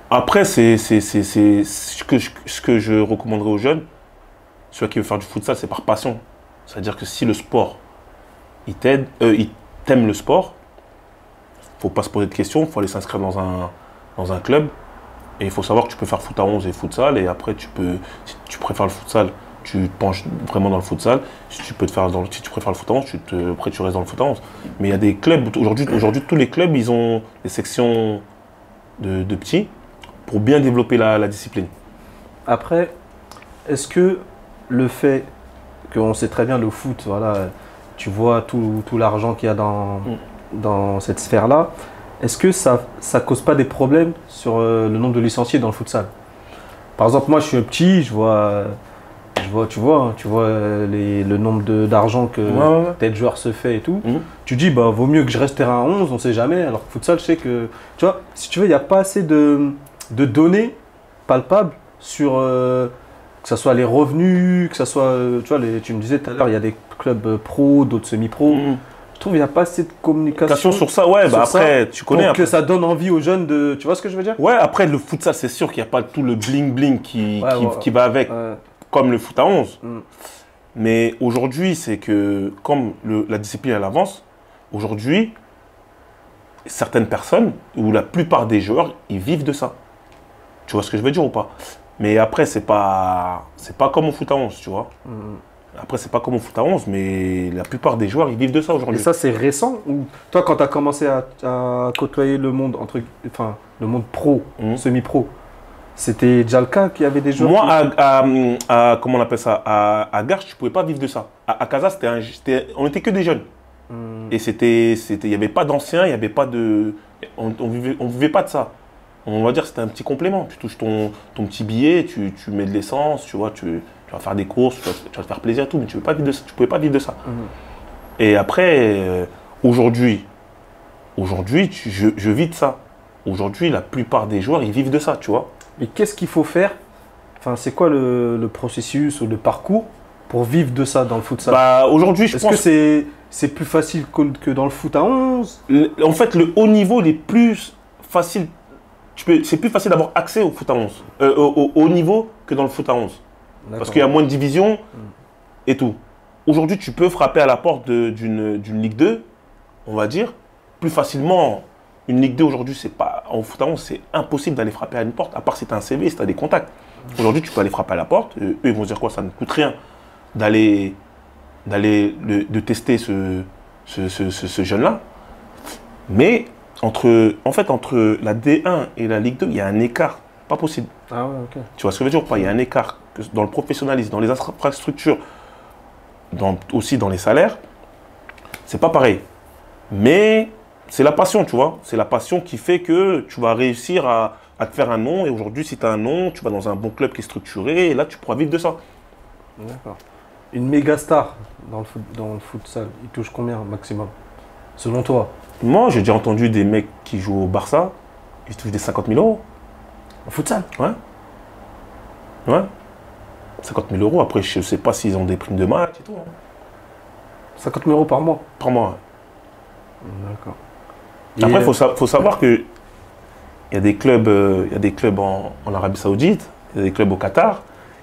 Speaker 2: Après, c'est ce que je recommanderais aux jeunes, ceux qui veulent faire du futsal, c'est par passion. C'est-à-dire que si le sport, il t'aime le sport, il ne faut pas se poser de questions, il faut aller s'inscrire dans un club. Et il faut savoir que tu peux faire foot à 11 et futsal. Et après, si tu préfères le futsal, tu te penches vraiment dans le futsal. Si tu préfères le foot à 11, après tu restes dans le foot à 11. Mais il y a des clubs, aujourd'hui tous les clubs, ils ont des sections de petits pour bien développer la discipline.
Speaker 1: Après, est-ce que le fait qu'on sait très bien le foot, voilà, tu vois tout l'argent qu'il y a dans cette sphère-là, est-ce que ça cause pas des problèmes sur le nombre de licenciés dans le futsal? Par exemple, moi je suis un petit, tu vois le nombre d'argent que tel joueur se fait et tout. Tu dis, bah vaut mieux que je reste terrain à 11, on sait jamais. Alors que futsal, je sais que, tu vois, si tu veux, il n'y a pas assez de données palpables sur que ce soit les revenus, que ce soit, tu vois, tu me disais tout à l'heure, il y a des clubs pro, d'autres semi-pro. Je trouve qu'il n'y a pas assez de communication
Speaker 2: sur ça, ouais, bah après, tu connais.
Speaker 1: Pour que ça donne envie aux jeunes de. Tu vois ce que je veux dire?
Speaker 2: Ouais, après, le futsal, c'est sûr qu'il n'y a pas tout le bling-bling qui va avec, comme le foot à 11. Mais aujourd'hui, c'est que, comme la discipline, elle avance, aujourd'hui, certaines personnes, ou la plupart des joueurs, ils vivent de ça. Tu vois ce que je veux dire ou pas? Mais après, c'est pas comme au foot à 11, tu vois. Après, c'est pas comme au foot à 11, mais la plupart des joueurs, ils vivent de ça aujourd'hui.
Speaker 1: Et ça, c'est récent? Ou toi, quand tu as commencé à côtoyer le monde, le monde pro, semi-pro, c'était déjà le cas qu'il y avait des joueurs?
Speaker 2: Moi, comment on appelle ça? À Garches, tu ne pouvais pas vivre de ça. À Casa, on n'était que des jeunes. Et il n'y avait pas d'anciens, il n'y avait pas de... On vivait pas de ça. On va dire que c'était un petit complément. Tu touches ton petit billet, tu mets de l'essence, tu vois, tu vas faire des courses, tu vas te faire plaisir et tout, mais tu ne pouvais pas vivre de ça. Et après, aujourd'hui, je vis de ça. Aujourd'hui, la plupart des joueurs, ils vivent de ça, tu vois.
Speaker 1: Mais qu'est-ce qu'il faut faire? Enfin, c'est quoi le processus ou le parcours pour vivre de ça dans le futsal?
Speaker 2: Bah, aujourd'hui, je pense
Speaker 1: que c'est plus facile que dans le foot à 11?
Speaker 2: En fait, le haut niveau, il est plus facile. C'est plus facile d'avoir accès au foot à 11, au haut niveau que dans le foot à 11. Parce qu'il y a moins de divisions et tout. Aujourd'hui, tu peux frapper à la porte d'une Ligue 2 on va dire, plus facilement. Une Ligue 2 aujourd'hui, c'est pas. En foot avant, c'est impossible d'aller frapper à une porte, à part si tu as un CV, si tu as des contacts. Aujourd'hui, tu peux aller frapper à la porte. Eux, ils vont se dire quoi? Ça ne coûte rien de tester ce jeune-là. Mais entre la D1 et la Ligue 2, il y a un écart. Pas possible.
Speaker 1: Ah ouais, ok.
Speaker 2: Tu vois ce que je veux dire ou pas? Il y a un écart dans le professionnalisme, dans les infrastructures, aussi dans les salaires. C'est pas pareil. Mais c'est la passion, tu vois. C'est la passion qui fait que tu vas réussir à te faire un nom. Et aujourd'hui, si tu as un nom, tu vas dans un bon club qui est structuré. Et là, tu pourras vivre de ça.
Speaker 1: D'accord. Une méga star dans le futsal, il touche combien maximum? Selon toi?
Speaker 2: Moi, j'ai déjà entendu des mecs qui jouent au Barça, ils touchent des 50 000 euros.
Speaker 1: En futsal?
Speaker 2: Ouais. Ouais. 50 000 euros. Après, je ne sais pas s'ils ont des primes de match et tout.
Speaker 1: 50 000 euros par mois?
Speaker 2: Par mois.
Speaker 1: D'accord.
Speaker 2: Après, il faut savoir que il y a des clubs en Arabie Saoudite, il y a des clubs au Qatar,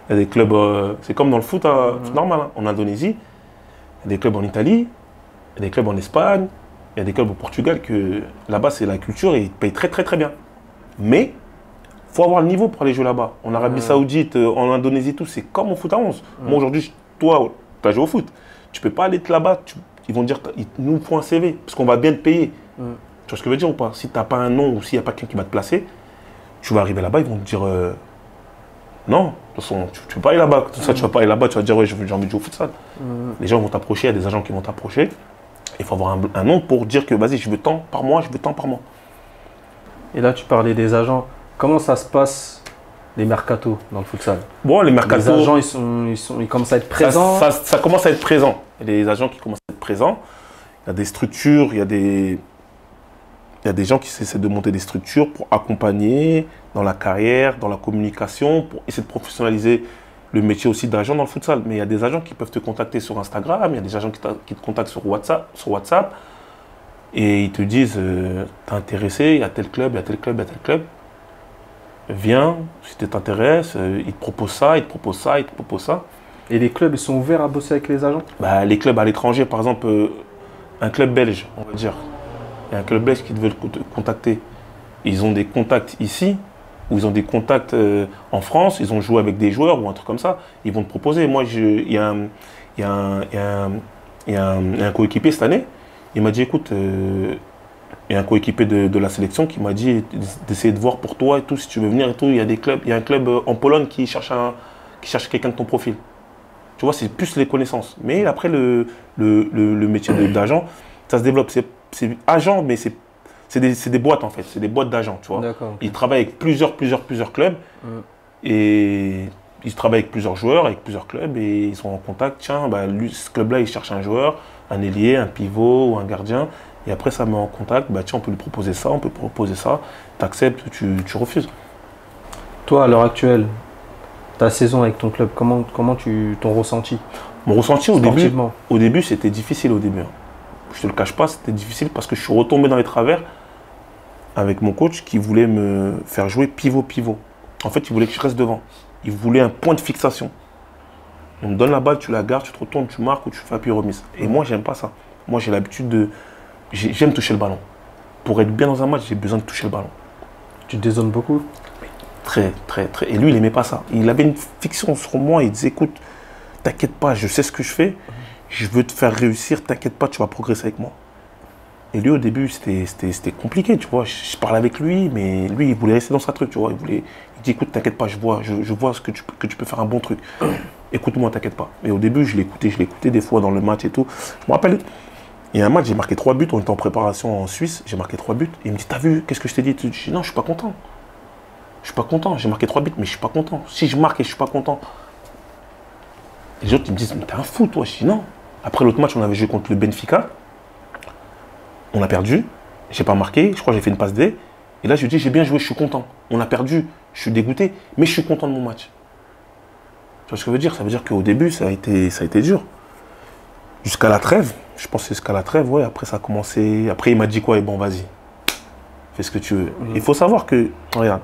Speaker 2: il y a des clubs, c'est comme dans le foot, normal, hein, en Indonésie, il y a des clubs en Italie, il y a des clubs en Espagne, il y a des clubs au Portugal que là-bas c'est la culture et ils payent très très très bien. Mais il faut avoir le niveau pour aller jouer là-bas. En Arabie Saoudite, en Indonésie, tout, c'est comme au foot à 11. Moi aujourd'hui, toi, tu as joué au foot. Tu peux pas aller là-bas, ils vont dire, ils nous font un CV, parce qu'on va bien te payer. Tu vois ce que je veux dire ou pas? Si tu n'as pas un nom ou s'il n'y a pas quelqu'un qui va te placer, tu vas arriver là-bas, ils vont te dire non, de toute façon, tu ne peux pas aller là-bas. Tout ça, tu vas pas aller là-bas, tu vas te dire ouais, j'ai envie de jouer au futsal. Les gens vont t'approcher, il y a des agents qui vont t'approcher. Il faut avoir un nom pour dire que vas-y, je veux tant par mois, je veux tant par mois.
Speaker 1: Et là, tu parlais des agents. Comment ça se passe, les mercatos dans le futsal?
Speaker 2: Bon, les mercatos.
Speaker 1: Les agents, ils commencent à être présents.
Speaker 2: Ça commence à être présent. Il y a des agents qui commencent à être présents. Il y a des structures, il y a des gens qui essaient de monter des structures pour accompagner dans la carrière, dans la communication, pour essayer de professionnaliser le métier aussi d'agent dans le futsal. Mais il y a des agents qui peuvent te contacter sur Instagram, il y a des agents qui te contactent sur WhatsApp et ils te disent t'es intéressé, il y a tel club, il y a tel club, il y a tel club. Viens, si tu t'intéresses, ils te proposent ça, ils te proposent ça, ils te proposent ça.
Speaker 1: Et les clubs, ils sont ouverts à bosser avec les agents?
Speaker 2: Les clubs à l'étranger, par exemple, un club belge, on va dire. Il y a un club belge qui veut te contacter. Ils ont des contacts ici, ou ils ont des contacts en France, ils ont joué avec des joueurs ou un truc comme ça. Ils vont te proposer. Moi, il y a un coéquipier cette année, il m'a dit, écoute, il y a un coéquipier de la sélection qui m'a dit d'essayer de voir pour toi et tout, si tu veux venir et tout. Il y a des clubs, il y a un club en Pologne qui cherche quelqu'un de ton profil. Tu vois, c'est plus les connaissances. Mais après, le métier d'agent, ça se développe. C'est agent, mais c'est des boîtes en fait. C'est des boîtes d'agents, tu vois.
Speaker 1: Okay.
Speaker 2: Ils travaillent avec plusieurs clubs. Et ils travaillent avec plusieurs joueurs, avec plusieurs clubs. Et ils sont en contact. Tiens, lui, ce club-là, il cherche un joueur, un ailier, un pivot ou un gardien. Et après, ça met en contact. Tiens, on peut lui proposer ça, on peut proposer ça. Tu acceptes, tu refuses.
Speaker 1: Toi, à l'heure actuelle, ta saison avec ton club, comment ton ressenti?
Speaker 2: Mon ressenti au début, c'était difficile au début. Je te le cache pas, c'était difficile parce que je suis retombé dans les travers avec mon coach qui voulait me faire jouer pivot-pivot. En fait, il voulait que je reste devant. Il voulait un point de fixation. On me donne la balle, tu la gardes, tu te retournes, tu marques ou tu fais appui remise. Et moi, j'aime pas ça. Moi, j'ai l'habitude de... J'aime toucher le ballon. Pour être bien dans un match, j'ai besoin de toucher le ballon.
Speaker 1: Tu te dézones beaucoup?
Speaker 2: Très, très, très. Et lui, il n'aimait pas ça. Il avait une fiction sur moi. Il disait, écoute, t'inquiète pas, je sais ce que je fais. Je veux te faire réussir, t'inquiète pas, tu vas progresser avec moi. Et lui, au début, c'était compliqué, tu vois. Je parlais avec lui, mais lui, il voulait rester dans sa truc, tu vois. Il dit, écoute, t'inquiète pas, je vois que tu peux faire un bon truc. Écoute-moi, t'inquiète pas. Et au début, je l'écoutais des fois dans le match et tout. Je me rappelle, il y a un match, j'ai marqué 3 buts, on était en préparation en Suisse, j'ai marqué 3 buts. Et il me dit, t'as vu, qu'est-ce que je t'ai dit? Je dis, non, je suis pas content. Je suis pas content, j'ai marqué 3 buts, mais je suis pas content. Si je marque et je suis pas content. Et les autres, ils me disent, mais t'es un fou, toi. Je dis, non. Après l'autre match, on avait joué contre le Benfica. On a perdu. J'ai pas marqué. Je crois que j'ai fait une passe D. Et là, je lui dis, j'ai bien joué, je suis content. On a perdu. Je suis dégoûté, mais je suis content de mon match. Tu vois ce que ça veut dire? Ça veut dire qu'au début, ça a été dur. Jusqu'à la trêve. Je pense que c'est jusqu'à la trêve, ouais. Après, ça a commencé. Après, il m'a dit quoi? Et bon, vas-y. Fais ce que tu veux. Il faut savoir que, regarde,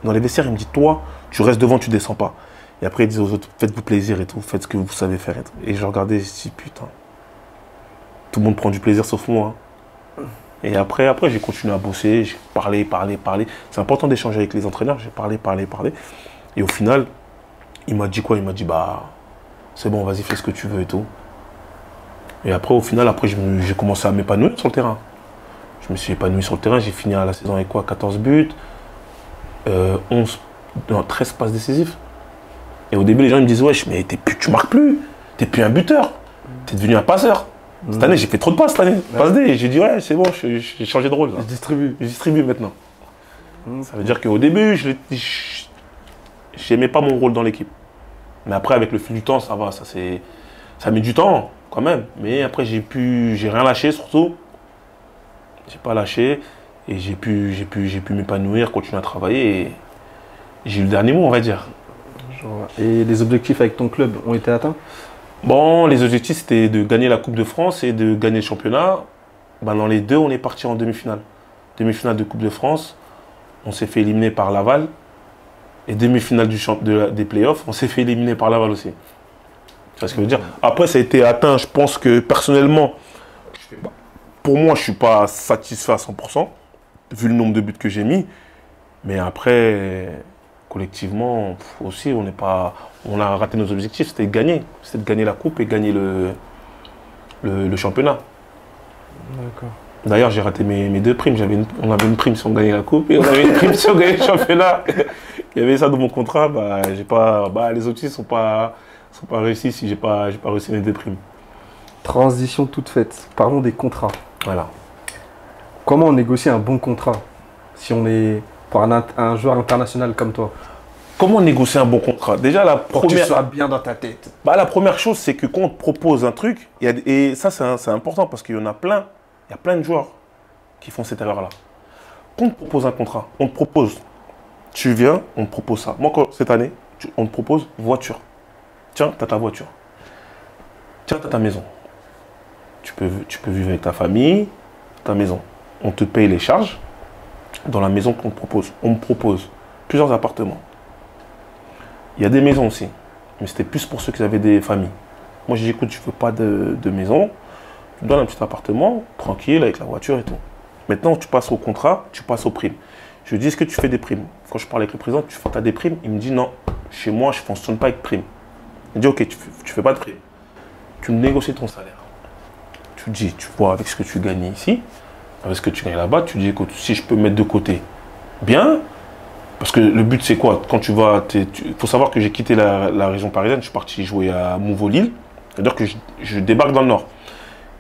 Speaker 2: dans les vestiaires, il me dit, toi, tu restes devant, tu descends pas. Et après, il disait aux autres, faites-vous plaisir et tout, faites ce que vous savez faire et tout. Et je regardais, je dis, putain, tout le monde prend du plaisir sauf moi. Et après j'ai continué à bosser, j'ai parlé. C'est important d'échanger avec les entraîneurs, j'ai parlé. Et au final, il m'a dit quoi? Il m'a dit, bah, c'est bon, vas-y, fais ce que tu veux et tout. Et après, au final, j'ai commencé à m'épanouir sur le terrain. Je me suis épanoui sur le terrain, j'ai fini à la saison avec quoi? 14 buts, 13 passes décisives. Et au début, les gens ils me disent, wesh, mais tu marques plus, t'es plus un buteur, t'es devenu un passeur. Cette année, j'ai fait trop de passes cette année. Passe D. J'ai dit, ouais, c'est bon, j'ai changé de rôle. Là. Je distribue maintenant. Ça veut dire qu'au début, je n'aimais pas mon rôle dans l'équipe. Mais après, avec le fil du temps, ça va. Ça met du temps, quand même. Mais après, j'ai rien lâché, surtout. J'ai pas lâché. Et j'ai pu m'épanouir, continuer à travailler. Et j'ai eu le dernier mot, on va dire.
Speaker 1: Et les objectifs avec ton club ont été atteints?
Speaker 2: Bon, les objectifs, c'était de gagner la Coupe de France et de gagner le championnat. Ben, dans les deux, on est parti en demi-finale. Demi-finale de Coupe de France, on s'est fait éliminer par Laval. Et demi-finale des playoffs, on s'est fait éliminer par Laval aussi. C'est ce que je veux dire. Après, ça a été atteint, je pense que personnellement, pour moi, je ne suis pas satisfait à 100%, vu le nombre de buts que j'ai mis. Mais après, collectivement, aussi, on a raté nos objectifs, c'était de gagner. C'était de gagner la coupe et gagner le championnat.
Speaker 1: D'accord.
Speaker 2: D'ailleurs, j'ai raté mes deux primes. On avait une prime si on gagnait la coupe et on avait une prime si on gagnait le championnat. Il y avait ça dans mon contrat. Les objectifs ne sont pas réussis si j'ai pas réussi mes deux primes.
Speaker 1: Transition toute faite. Parlons des contrats.
Speaker 2: Voilà.
Speaker 1: Comment on négocie un bon contrat si on est pour un joueur international comme toi?
Speaker 2: Comment négocier un bon contrat? Déjà,
Speaker 1: pour que tu sois bien dans ta tête.
Speaker 2: La première chose, c'est que quand on te propose un truc, et ça c'est important parce qu'il y en a plein, il y a plein de joueurs qui font cette erreur-là. Quand on te propose un contrat, on te propose, tu viens, on te propose ça. Moi, cette année, on te propose voiture. Tiens, tu as ta voiture. Tiens, tu as ta maison. Tu peux vivre avec ta famille, ta maison. On te paye les charges dans la maison qu'on te propose. On me propose plusieurs appartements. Il y a des maisons aussi, mais c'était plus pour ceux qui avaient des familles. Moi, j'ai dit, écoute, je ne veux pas de maison. Tu me donnes un petit appartement, tranquille, avec la voiture et tout. Maintenant, tu passes au contrat, tu passes aux primes. Je lui dis, est-ce que tu fais des primes? Quand je parle avec le président, tu as des primes? Il me dit, non, chez moi, je ne fonctionne pas avec primes. Il me dit, ok, tu ne fais pas de primes. Tu négocies ton salaire. Tu dis, tu vois, avec ce que tu gagnes ici, avec ce que tu gagnes là-bas, tu dis, écoute, si je peux mettre de côté, bien. Parce que le but, c'est quoi? Quand tu vas... Il faut savoir que j'ai quitté la région parisienne, je suis parti jouer à Mouveau-Lille. C'est-à-dire que je débarque dans le Nord.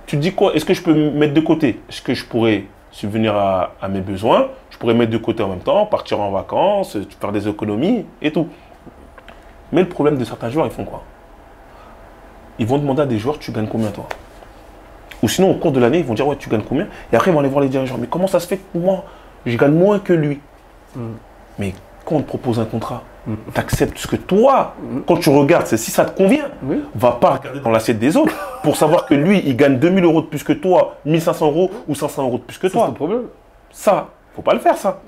Speaker 2: Tu te dis quoi? Est-ce que je peux mettre de côté? Est-ce que je pourrais subvenir à mes besoins? Je pourrais mettre de côté en même temps, partir en vacances, faire des économies et tout. Mais le problème de certains joueurs, ils font quoi? Ils vont demander à des joueurs, tu gagnes combien toi? Ou sinon, au cours de l'année, ils vont dire, ouais, tu gagnes combien? Et après, ils vont aller voir les dirigeants. Mais comment ça se fait que moi, je gagne moins que lui? Mais quand on te propose un contrat, tu acceptes ce que toi, quand tu regardes, c'est si ça te convient, va pas regarder dans l'assiette des autres pour savoir que lui, il gagne 2000 € de plus que toi, 1500 € ou 500 € de plus que toi.
Speaker 1: C'est ton problème.
Speaker 2: Ça, faut pas le faire, ça.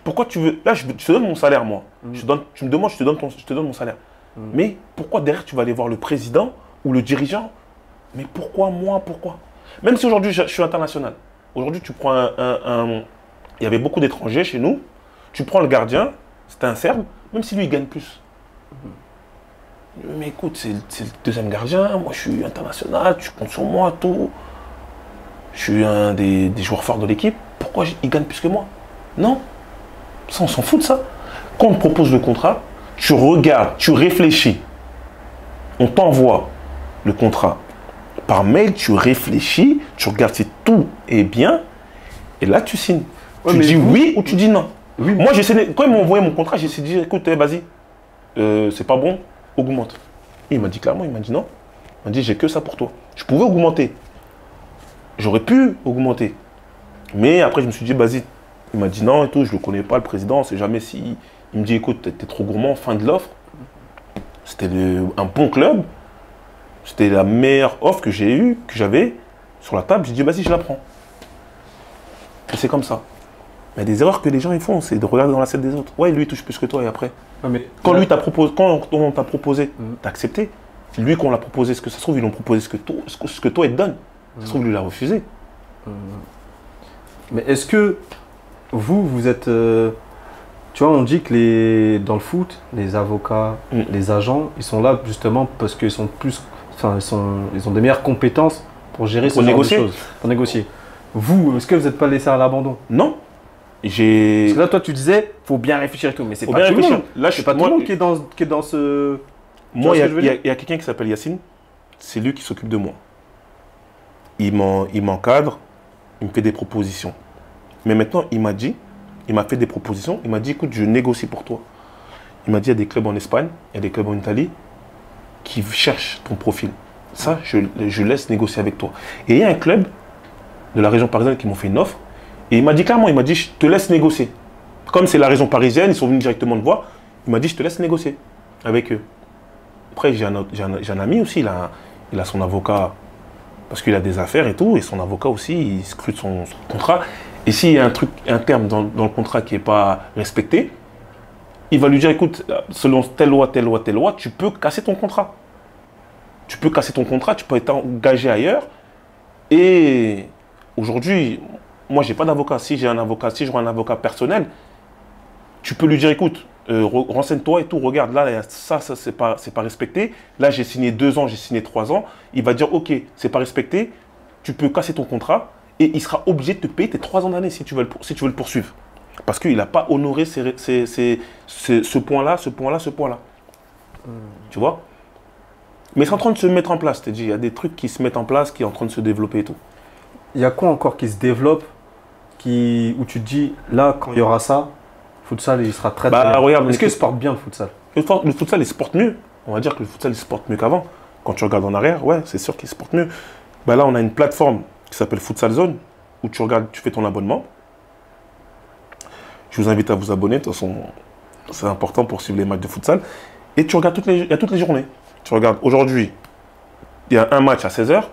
Speaker 2: Pourquoi tu veux... Là, je te donne mon salaire, moi. Tu me demandes, je te donne mon salaire. Mais pourquoi derrière, tu vas aller voir le président ou le dirigeant? Mais pourquoi moi? Pourquoi? Même si aujourd'hui, je suis international. Aujourd'hui, tu prends il y avait beaucoup d'étrangers chez nous. Tu prends le gardien, c'était un Serbe, même si lui, il gagne plus. Mais écoute, c'est le deuxième gardien, moi je suis international, tu comptes sur moi, tout. Je suis un des joueurs forts de l'équipe, pourquoi il gagne plus que moi? Non, ça on s'en fout de ça. Quand on te propose le contrat, tu regardes, tu réfléchis. On t'envoie le contrat par mail, tu réfléchis, tu regardes si tout est bien, et là tu signes. Tu dis oui ou tu dis non. Oui, moi, quand ils m'ont envoyé mon contrat, j'ai dit, écoute, vas-y, c'est pas bon, augmente. Et il m'a dit clairement, il m'a dit non. Il m'a dit, j'ai que ça pour toi. Je pouvais augmenter. J'aurais pu augmenter. Mais après, je me suis dit, vas-y. Il m'a dit non et tout, je ne le connais pas, le président, on ne sait jamais si... Il me dit, écoute, t'es trop gourmand, fin de l'offre. C'était un bon club. C'était la meilleure offre que j'avais sur la table. J'ai dit, vas-y, je la prends. Et c'est comme ça. Il y a des erreurs que les gens ils font, c'est de regarder dans l'assiette des autres. Ouais, lui il touche plus que toi et après. Quand on t'a proposé, t'as accepté. Lui qu'on l'a proposé, ce que ça se trouve, ils l'ont proposé ce que toi il te donne. Ça se trouve, lui il a refusé.
Speaker 1: Mais est-ce que vous êtes... tu vois, on dit que dans le foot, les avocats, les agents, ils sont là justement parce qu'ils sont plus... Enfin, ils ont des meilleures compétences pour gérer ce genre de choses. Pour négocier. Vous, est-ce que vous n'êtes pas laissé à l'abandon?
Speaker 2: Non.
Speaker 1: Parce que là, toi, tu disais, faut bien réfléchir et tout, mais c'est pas tout le monde.
Speaker 2: Là,
Speaker 1: c'est pas tout le monde qui est dans ce...
Speaker 2: Moi, il y a quelqu'un qui s'appelle Yacine. C'est lui qui s'occupe de moi. Il m'encadre, il me fait des propositions. Mais maintenant, il m'a fait des propositions. Il m'a dit, écoute, je négocie pour toi. Il m'a dit, il y a des clubs en Espagne, il y a des clubs en Italie qui cherchent ton profil. Ça, je laisse négocier avec toi. Et il y a un club de la région parisienne qui m'ont fait une offre. Et il m'a dit clairement, il m'a dit, je te laisse négocier. Comme c'est la région parisienne, ils sont venus directement me voir. Il m'a dit, je te laisse négocier avec eux. Après, j'ai un ami aussi, il a son avocat, parce qu'il a des affaires et tout, et son avocat aussi, il scrute son contrat. Et s'il y a un terme dans le contrat qui n'est pas respecté, il va lui dire, écoute, selon telle loi, tu peux casser ton contrat. Tu peux casser ton contrat, tu peux être engagé ailleurs. Et aujourd'hui, moi, je n'ai pas d'avocat. Si je vois un avocat personnel, tu peux lui dire, écoute, renseigne-toi et tout, regarde, là, ça c'est pas respecté. Là, j'ai signé 2 ans, j'ai signé 3 ans. Il va dire, ok, c'est pas respecté, tu peux casser ton contrat et il sera obligé de te payer tes 3 ans d'année si tu veux le poursuivre. Parce qu'il n'a pas honoré ce point-là. Tu vois? Mais c'est en train de se mettre en place, je te dis. Il y a des trucs qui se mettent en place, qui sont en train de se développer et tout.
Speaker 1: Il y a quoi encore qui se développe, où tu te dis, là, quand il y aura ça, le futsal, il sera très bien.
Speaker 2: Regarde,
Speaker 1: est-ce qu'il se porte bien, le futsal?
Speaker 2: Le futsal, il se porte mieux. On va dire que le futsal, il se porte mieux qu'avant. Quand tu regardes en arrière, ouais, c'est sûr qu'il se porte mieux. Là, on a une plateforme qui s'appelle Futsal Zone, où tu fais ton abonnement. Je vous invite à vous abonner, de toute façon, c'est important pour suivre les matchs de futsal. Et tu regardes toutes les journées. Tu regardes aujourd'hui, il y a un match à 16h,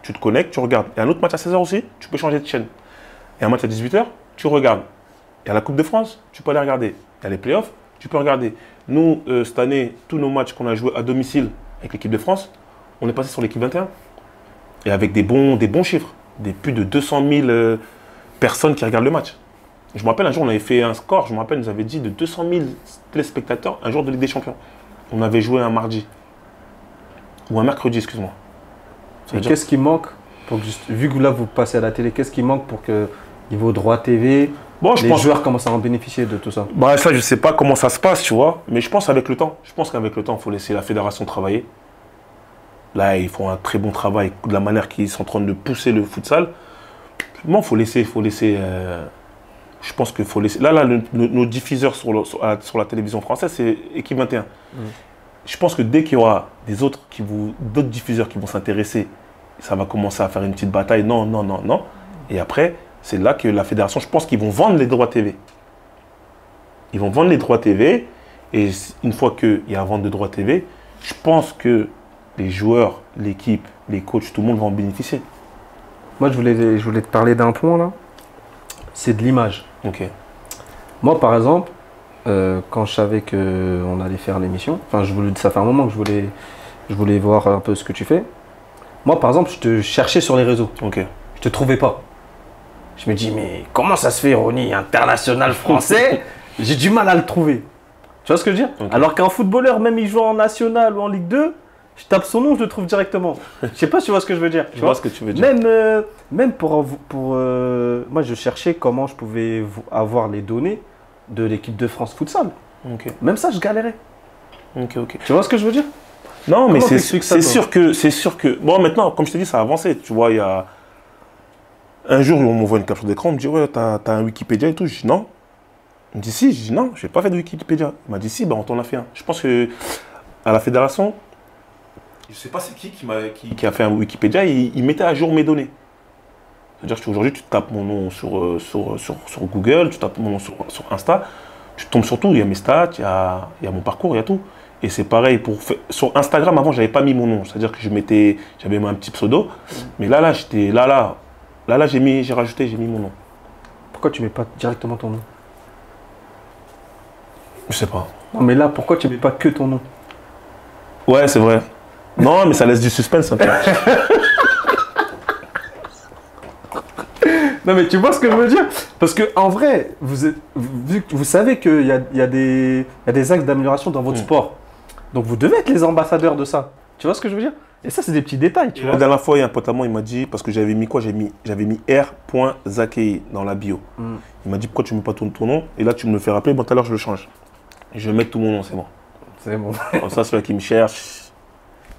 Speaker 2: tu te connectes, tu regardes. Il y a un autre match à 16h aussi, tu peux changer de chaîne. Il y a un match à 18h, tu regardes. Il y a la Coupe de France, tu peux aller regarder. Il y a les playoffs, tu peux regarder. Nous, cette année, tous nos matchs qu'on a joués à domicile avec l'équipe de France, on est passé sur l'équipe 21. Et avec des bons chiffres. Plus de 200 000 personnes qui regardent le match. Je me rappelle, un jour, on avait fait un score, je me rappelle, nous avait dit de 200 000 téléspectateurs un jour de Ligue des Champions. On avait joué un mardi. Ou un mercredi, excuse-moi.
Speaker 1: Qu'est-ce qui manque vu que là, vous passez à la télé, qu'est-ce qui manque pour que, niveau droit TV, les joueurs commencent à en bénéficier de tout ça?
Speaker 2: Ça, je ne sais pas comment ça se passe, tu vois. Mais je pense qu'avec le temps, il faut laisser la fédération travailler. Là, ils font un très bon travail de la manière qu'ils sont en train de pousser le futsal. Il faut laisser. Je pense qu'il faut laisser. Là, nos diffuseurs sur la télévision française, c'est Équipe 21. Je pense que dès qu'il y aura d'autres diffuseurs qui vont s'intéresser, ça va commencer à faire une petite bataille. Non. Et après, c'est là que la fédération, je pense qu'ils vont vendre les droits TV. Ils vont vendre les droits TV. Et une fois qu'il y a vente de droits TV, je pense que les joueurs, l'équipe, les coachs, tout le monde va en bénéficier.
Speaker 1: Moi, je voulais te parler d'un point là. C'est de l'image.
Speaker 2: Ok.
Speaker 1: Moi, par exemple, quand je savais qu'on allait faire l'émission, ça fait un moment que je voulais voir un peu ce que tu fais. Moi, par exemple, je te cherchais sur les réseaux.
Speaker 2: Ok.
Speaker 1: Je te trouvais pas. Je me dis, mais comment ça se fait, Ronnie, international français? J'ai du mal à le trouver. Tu vois ce que je veux dire? Okay. Alors qu'un footballeur, même il joue en national ou en Ligue 2, je tape son nom, je le trouve directement. Je sais pas si tu vois ce que je veux dire.
Speaker 2: Je vois ce que tu veux dire.
Speaker 1: Même moi, je cherchais comment je pouvais avoir les données de l'équipe de France futsal.
Speaker 2: Okay.
Speaker 1: Même ça, je galérais.
Speaker 2: Ok.
Speaker 1: Tu vois ce que je veux dire?
Speaker 2: Non, mais c'est sûr que... Bon, maintenant, comme je t'ai dit, ça a avancé. Tu vois, il y a... Un jour, on m'envoie une capture d'écran, on me dit, ouais, t'as un Wikipédia et tout. Je dis, non. Il me dit, si. Je dis, non, je n'ai pas fait de Wikipédia. Il m'a dit, si, on t'en a fait un. Je pense que à la fédération, je ne sais pas c'est qui a fait un Wikipédia, et il mettait à jour mes données. C'est-à-dire qu'aujourd'hui, tu tapes mon nom sur Google, tu tapes mon nom sur Insta, tu tombes sur tout. Il y a mes stats, il y a mon parcours, il y a tout. Et c'est pareil sur Instagram. Avant, j'avais pas mis mon nom, c'est-à-dire que j'avais mis un petit pseudo. Mais là, j'ai mis mon nom.
Speaker 1: Pourquoi tu mets pas directement ton nom?
Speaker 2: Je sais pas.
Speaker 1: Non, mais là, pourquoi tu mets pas que ton nom?
Speaker 2: Ouais, c'est vrai. Non, mais ça laisse du suspense un peu.
Speaker 1: Non mais tu vois ce que je veux dire? Parce que en vrai, vous savez qu'il y a des axes d'amélioration dans votre sport. Donc vous devez être les ambassadeurs de ça. Tu vois ce que je veux dire? Et ça, c'est des petits détails, tu
Speaker 2: La
Speaker 1: vois.
Speaker 2: dernière fois, il y a un pote à moi, il m'a dit, parce que j'avais mis quoi? J'avais mis R.Zakei dans la bio. Il m'a dit, pourquoi tu ne mets pas ton nom? Et là, tu me le fais rappeler, bon, tout à l'heure, je le change. Je vais mettre tout mon nom, c'est bon.
Speaker 1: C'est bon.
Speaker 2: Comme ça, celui qui me cherche,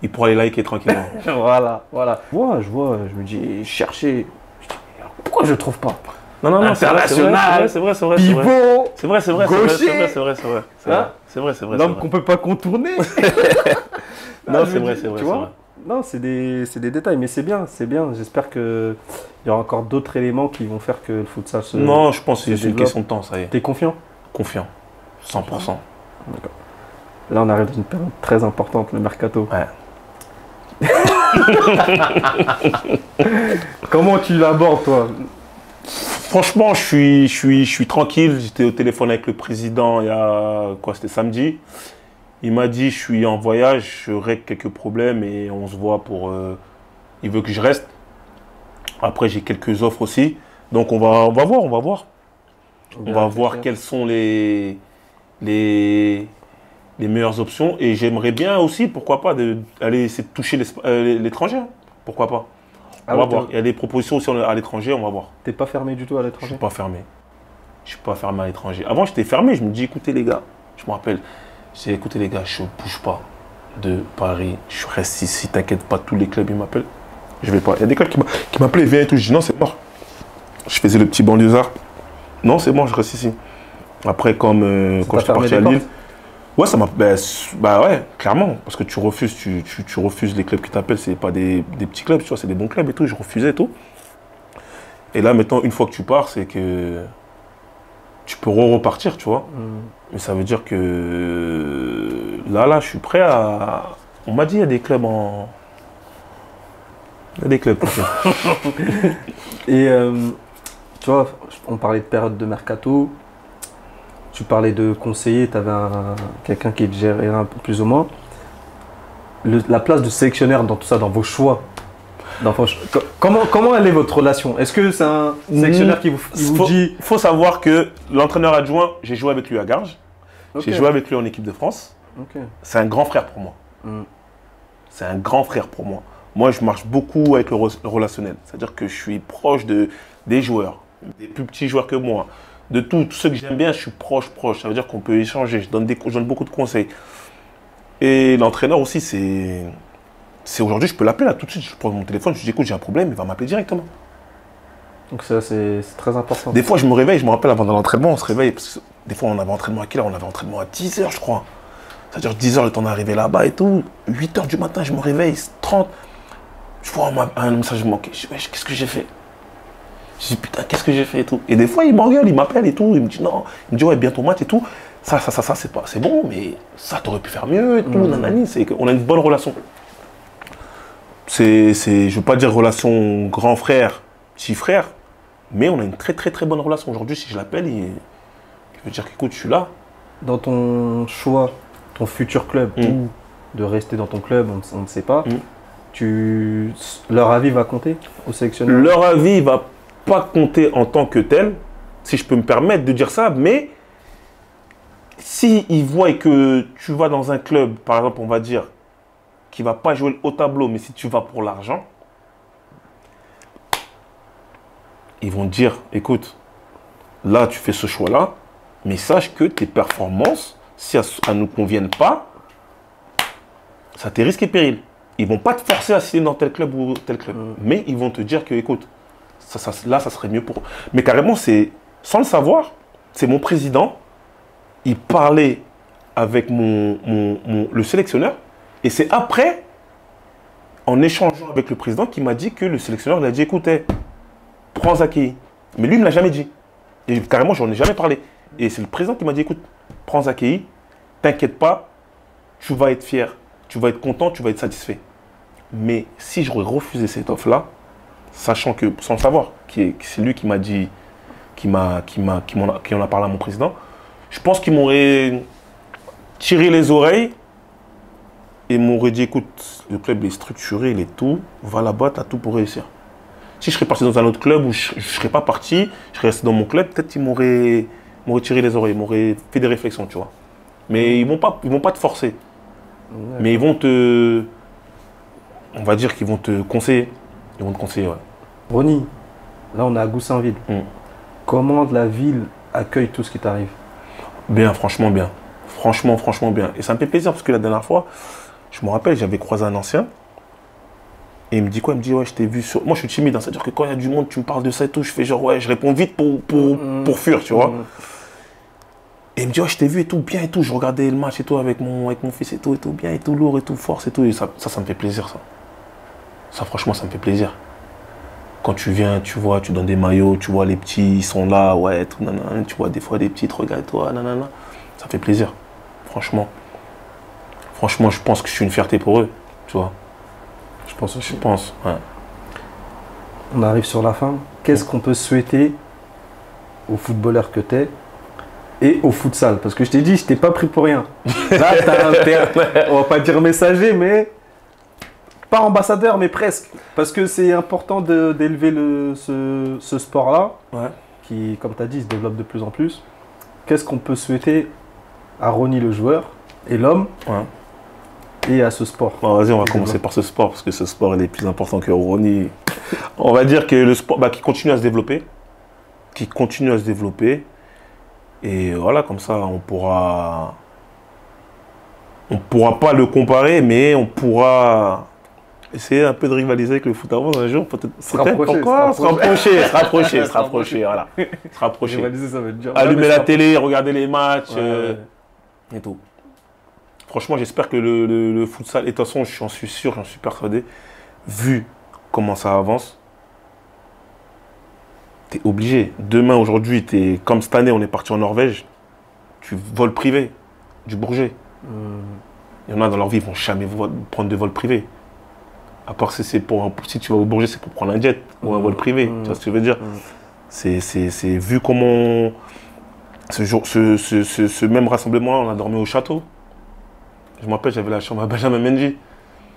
Speaker 2: il pourra les liker tranquillement.
Speaker 1: Voilà. Je vois, je me dis, chercher. Je dis, pourquoi je ne trouve pas?
Speaker 2: Non,
Speaker 1: International,
Speaker 2: c'est vrai.
Speaker 1: pivot,
Speaker 2: C'est vrai.
Speaker 1: gaucher.
Speaker 2: C'est vrai.
Speaker 1: L'homme qu'on ne peut pas contourner.
Speaker 2: Non, c'est vrai.
Speaker 1: Tu vois? Non, c'est des détails, mais c'est bien. J'espère qu'il y aura encore d'autres éléments qui vont faire que le futsal se.
Speaker 2: Non, je pense que c'est une
Speaker 1: développe.
Speaker 2: question de temps, ça y est.
Speaker 1: T'es confiant?
Speaker 2: Confiant. 100%.
Speaker 1: D'accord. Là, on arrive dans une période très importante, le mercato.
Speaker 2: Ouais.
Speaker 1: Comment tu l'abordes, toi?
Speaker 2: Franchement, je suis tranquille. J'étais au téléphone avec le président il y a quoi? C'était samedi. Il m'a dit, je suis en voyage, je règle quelques problèmes et on se voit pour. Il veut que je reste. Après, j'ai quelques offres aussi. Donc, on va voir. On va voir quelles sont les meilleures options. Et j'aimerais bien aussi, pourquoi pas, aller essayer de toucher l'étranger. Pourquoi pas? On va voir. Il y a des propositions aussi à l'étranger, on va voir.
Speaker 1: T'es pas fermé du tout à
Speaker 2: Je
Speaker 1: l'étranger?
Speaker 2: suis pas fermé. Je suis pas fermé à l'étranger. Avant, j'étais fermé. Je me dis, écoutez les gars, je me rappelle. Je dis, écoutez les gars, je ne bouge pas de Paris. Je reste ici. T'inquiète pas, tous les clubs, ils m'appellent. Je vais pas. Il y a des clubs qui m'appelaient, viens et tout. Je dis, non, c'est mort. Je faisais le petit banlieusard. Non, c'est bon, je reste ici. Après, quand j'étais parti à Lille. Ouais, ça m'a. Bah ouais, clairement. Parce que tu refuses les clubs qui t'appellent. C'est pas des petits clubs, tu vois, c'est des bons clubs et tout. Je refusais et tout. Et là, maintenant, une fois que tu pars, c'est que tu peux repartir, tu vois. Mais ça veut dire que là, je suis prêt à. On m'a dit, il y a des clubs en. Il y a des clubs.
Speaker 1: Et tu vois, on parlait de période de mercato. Tu parlais de conseiller, tu avais quelqu'un qui te gérait un peu plus ou moins. La place de sélectionneur dans tout ça, dans vos choix. Comment elle est votre relation? Est-ce que c'est un sélectionneur qui vous dit...
Speaker 2: Il faut savoir que l'entraîneur adjoint, j'ai joué avec lui à Garges.
Speaker 1: Okay.
Speaker 2: J'ai joué avec lui en équipe de France.
Speaker 1: Okay.
Speaker 2: C'est un grand frère pour moi. C'est un grand frère pour moi. Moi, je marche beaucoup avec le relationnel. C'est-à-dire que je suis proche des joueurs, des plus petits joueurs que moi. De tous ceux que j'aime bien, je suis proche. Ça veut dire qu'on peut échanger. Je donne beaucoup de conseils. Et l'entraîneur aussi, c'est aujourd'hui, je peux l'appeler là tout de suite. Je prends mon téléphone, je lui dis écoute, j'ai un problème, il va m'appeler directement.
Speaker 1: Donc ça, c'est très important.
Speaker 2: Des fois, je me réveille, je me rappelle avant l'entraînement, on se réveille. Parce que des fois, on avait entraînement à quelle heure? On avait entraînement à 10h, je crois. C'est-à-dire 10h, le temps d'arriver là-bas et tout. 8h du matin, je me réveille, 30. Je vois un message manqué. Je dis qu'est-ce que j'ai fait? Je dis putain, qu'est-ce que j'ai fait et tout. Et des fois, il m'engueule, il m'appelle et tout. Il me dit non, il me dit ouais, bientôt match et tout. Ça, c'est bon, mais ça, t'aurais pu faire mieux et tout. Nanani, c'est qu'on a une bonne relation. Je veux pas dire relation grand frère, petit frère, mais on a une très bonne relation. Aujourd'hui, si je l'appelle, il veut dire qu'écoute, je suis là.
Speaker 1: Dans ton choix, ton futur club, ou de rester dans ton club, on ne sait pas, leur avis va compter au sélectionneur?
Speaker 2: Leur avis va pas compter en tant que tel, si je peux me permettre de dire ça, mais s'ils voient que tu vas dans un club, par exemple, on va dire, qui ne va pas jouer le haut tableau, mais si tu vas pour l'argent, ils vont te dire, écoute, là, tu fais ce choix-là, mais sache que tes performances, si elles ne nous conviennent pas, ça t'est risque et péril. Ils ne vont pas te forcer à signer dans tel club ou tel club, mais ils vont te dire que, écoute, là, ça serait mieux pour eux. Mais carrément, sans le savoir, c'est mon président, il parlait avec le sélectionneur, et c'est après, en échangeant avec le président, qu'il m'a dit que le sélectionneur lui a dit, écoute, prends Zakei. Mais lui, il ne me l'a jamais dit. Et carrément, je n'en ai jamais parlé. Et c'est le président qui m'a dit, écoute, prends Zakei, t'inquiète pas, tu vas être fier, tu vas être content, tu vas être satisfait. Mais si j'aurais refusé cette offre-là, sachant que, sans le savoir, c'est lui qui m'a dit, qui en a parlé à mon président, je pense qu'il m'aurait tiré les oreilles et m'aurait dit, écoute, le club est structuré, il est tout, va là-bas, tu as tout pour réussir. Si je serais parti dans un autre club où je ne serais pas parti, je serais resté dans mon club, peut-être qu'ils m'auraient tiré les oreilles, ils m'auraient fait des réflexions, tu vois. Mais ils vont pas te forcer. Mais ils vont te... On va dire qu'ils vont te conseiller. Ils vont te conseiller, ouais.
Speaker 1: Ronnie, là on est à Goussainville. Comment la ville accueille tout ce qui t'arrive?
Speaker 2: Bien, franchement bien. Franchement bien. Et ça me fait plaisir parce que la dernière fois, je me rappelle, j'avais croisé un ancien. Et il me dit quoi? Il me dit, ouais, je t'ai vu sur... Moi, je suis timide, hein. C'est-à-dire que quand il y a du monde, tu me parles de ça et tout, je fais genre, ouais, je réponds vite pour fuir, tu vois. Et il me dit, ouais, je t'ai vu et tout, bien et tout. Je regardais le match et tout avec mon fils et tout, bien et tout, lourd et tout, force et tout. Et ça me fait plaisir, ça. Ça, franchement, ça me fait plaisir. Quand tu viens, tu vois, tu donnes des maillots, tu vois les petits, ils sont là, ouais, tout, nanana, tu vois des fois des petits, regarde-toi, nanana. Ça fait plaisir, franchement. Franchement, je pense que je suis une fierté pour eux, tu vois.
Speaker 1: Je pense aussi.
Speaker 2: Je pense, ouais.
Speaker 1: On arrive sur la fin. Qu'est-ce qu'on peut souhaiter aux footballeurs que t'es et au futsal? Parce que je t'ai dit, je t'ai pas pris pour rien. Là, t'as un terme, on va pas dire messager, mais pas ambassadeur, mais presque. Parce que c'est important d'élever ce sport-là,
Speaker 2: Ouais.
Speaker 1: qui, comme tu as dit, se développe de plus en plus. Qu'est-ce qu'on peut souhaiter à Ronnie le joueur et l'homme et à ce sport?
Speaker 2: Bon, vas-y, on va commencer par ce sport, parce que ce sport il est plus important que Ronnie. On va dire que le sport qui continue à se développer. Qui continue à se développer. Et voilà, comme ça, on pourra pas le comparer, mais on pourra essayer un peu de rivaliser avec le foot avant un jour. Peut-être
Speaker 1: se
Speaker 2: rapprocher, voilà. Se rapprocher.
Speaker 1: Rivaliser, ça va être dur.
Speaker 2: Allumer la télé, regarder les matchs et tout. Franchement, j'espère que le futsal, et de toute façon, j'en suis sûr, j'en suis persuadé, vu comment ça avance, t'es obligé. Demain, aujourd'hui, comme cette année, on est parti en Norvège, tu voles privé, du Bourget. Il y en a dans leur vie, ils ne vont jamais prendre de vol privé. À part si tu vas au Bourget, c'est pour prendre un jet ou un vol privé. Tu vois ce que je veux dire? C'est vu comment ce même rassemblement, on a dormi au château. Je me rappelle, j'avais la chambre à Benjamin Mendy.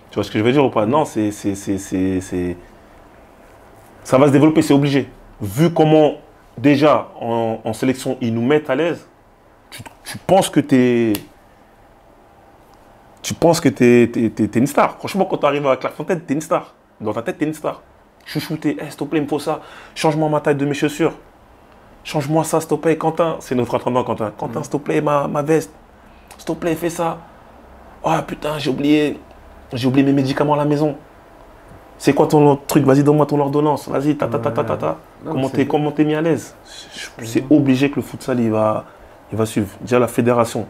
Speaker 2: Tu vois ce que je veux dire ou pas? Non, ça va se développer, c'est obligé. Vu comment, déjà, en sélection, ils nous mettent à l'aise, tu penses que t'es une star. Franchement, quand tu arrives à Clairefontaine, t'es une star. Dans ta tête, t'es une star. Chouchouté, s'il te plaît, il me faut ça. Change-moi ma taille de mes chaussures. Change-moi ça, s'il te plaît, Quentin. C'est notre attendant, Quentin. Quentin, s'il te plaît, ma veste. S'il te plaît, fais ça. Oh putain, j'ai oublié mes médicaments à la maison. C'est quoi ton truc? Vas-y, donne-moi ton ordonnance. Vas-y, Comment t'es mis à l'aise? C'est obligé que le futsal, il va suivre. Déjà, la fédération,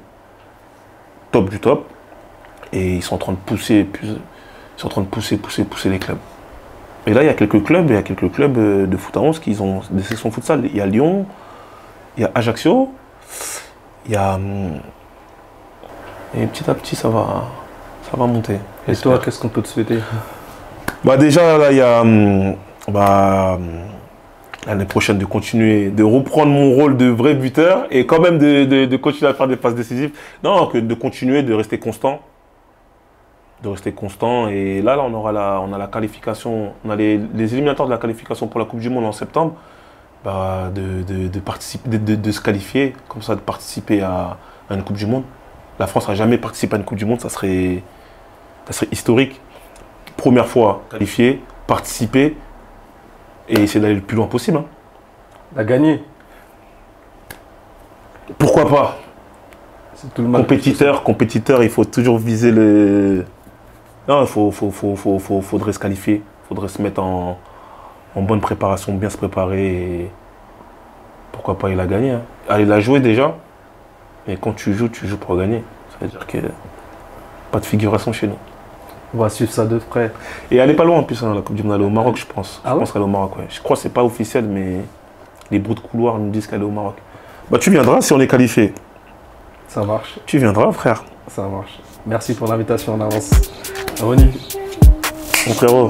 Speaker 2: top du top. Et ils sont en train de pousser les clubs. Et là, il y a quelques clubs de foot à 11 qui ont des sections futsal. Il y a Lyon, il y a Ajaccio, il y a... Et petit à petit, ça va monter.
Speaker 1: Et toi, qu'est-ce qu'on peut te souhaiter?
Speaker 2: Déjà, là, il y a l'année prochaine de reprendre mon rôle de vrai buteur et quand même de continuer à faire des passes décisives. Non, de continuer, de rester constant. Et là on a la qualification, on a les éliminatoires de la qualification pour la Coupe du Monde en septembre, de participer, de se qualifier, comme ça de participer à une Coupe du Monde. La France n'a jamais participé à une Coupe du Monde, ça serait historique. Première fois qualifié, participer et essayer d'aller le plus loin possible.
Speaker 1: La gagner.
Speaker 2: Pourquoi pas?
Speaker 1: Tout le
Speaker 2: compétiteur, il faut toujours viser le... Non, il faudrait se qualifier. Il faudrait se mettre en bonne préparation, bien se préparer. Et pourquoi pas, il a gagné. Allez la jouer déjà. Mais quand tu joues pour gagner. Ça veut dire que pas de figuration chez nous.
Speaker 1: On va suivre ça de près.
Speaker 2: Et elle n'est pas loin en plus, la Coupe du Monde. Elle est au Maroc, je pense.
Speaker 1: Ah
Speaker 2: je pense qu'elle est au Maroc, ouais. Je crois que c'est pas officiel, mais les bruits de couloir nous disent qu'elle est au Maroc. Tu viendras si on est qualifié.
Speaker 1: Ça marche.
Speaker 2: Tu viendras, frère.
Speaker 1: Ça marche. Merci pour l'invitation en avance. Ronnie.
Speaker 2: Mon frérot.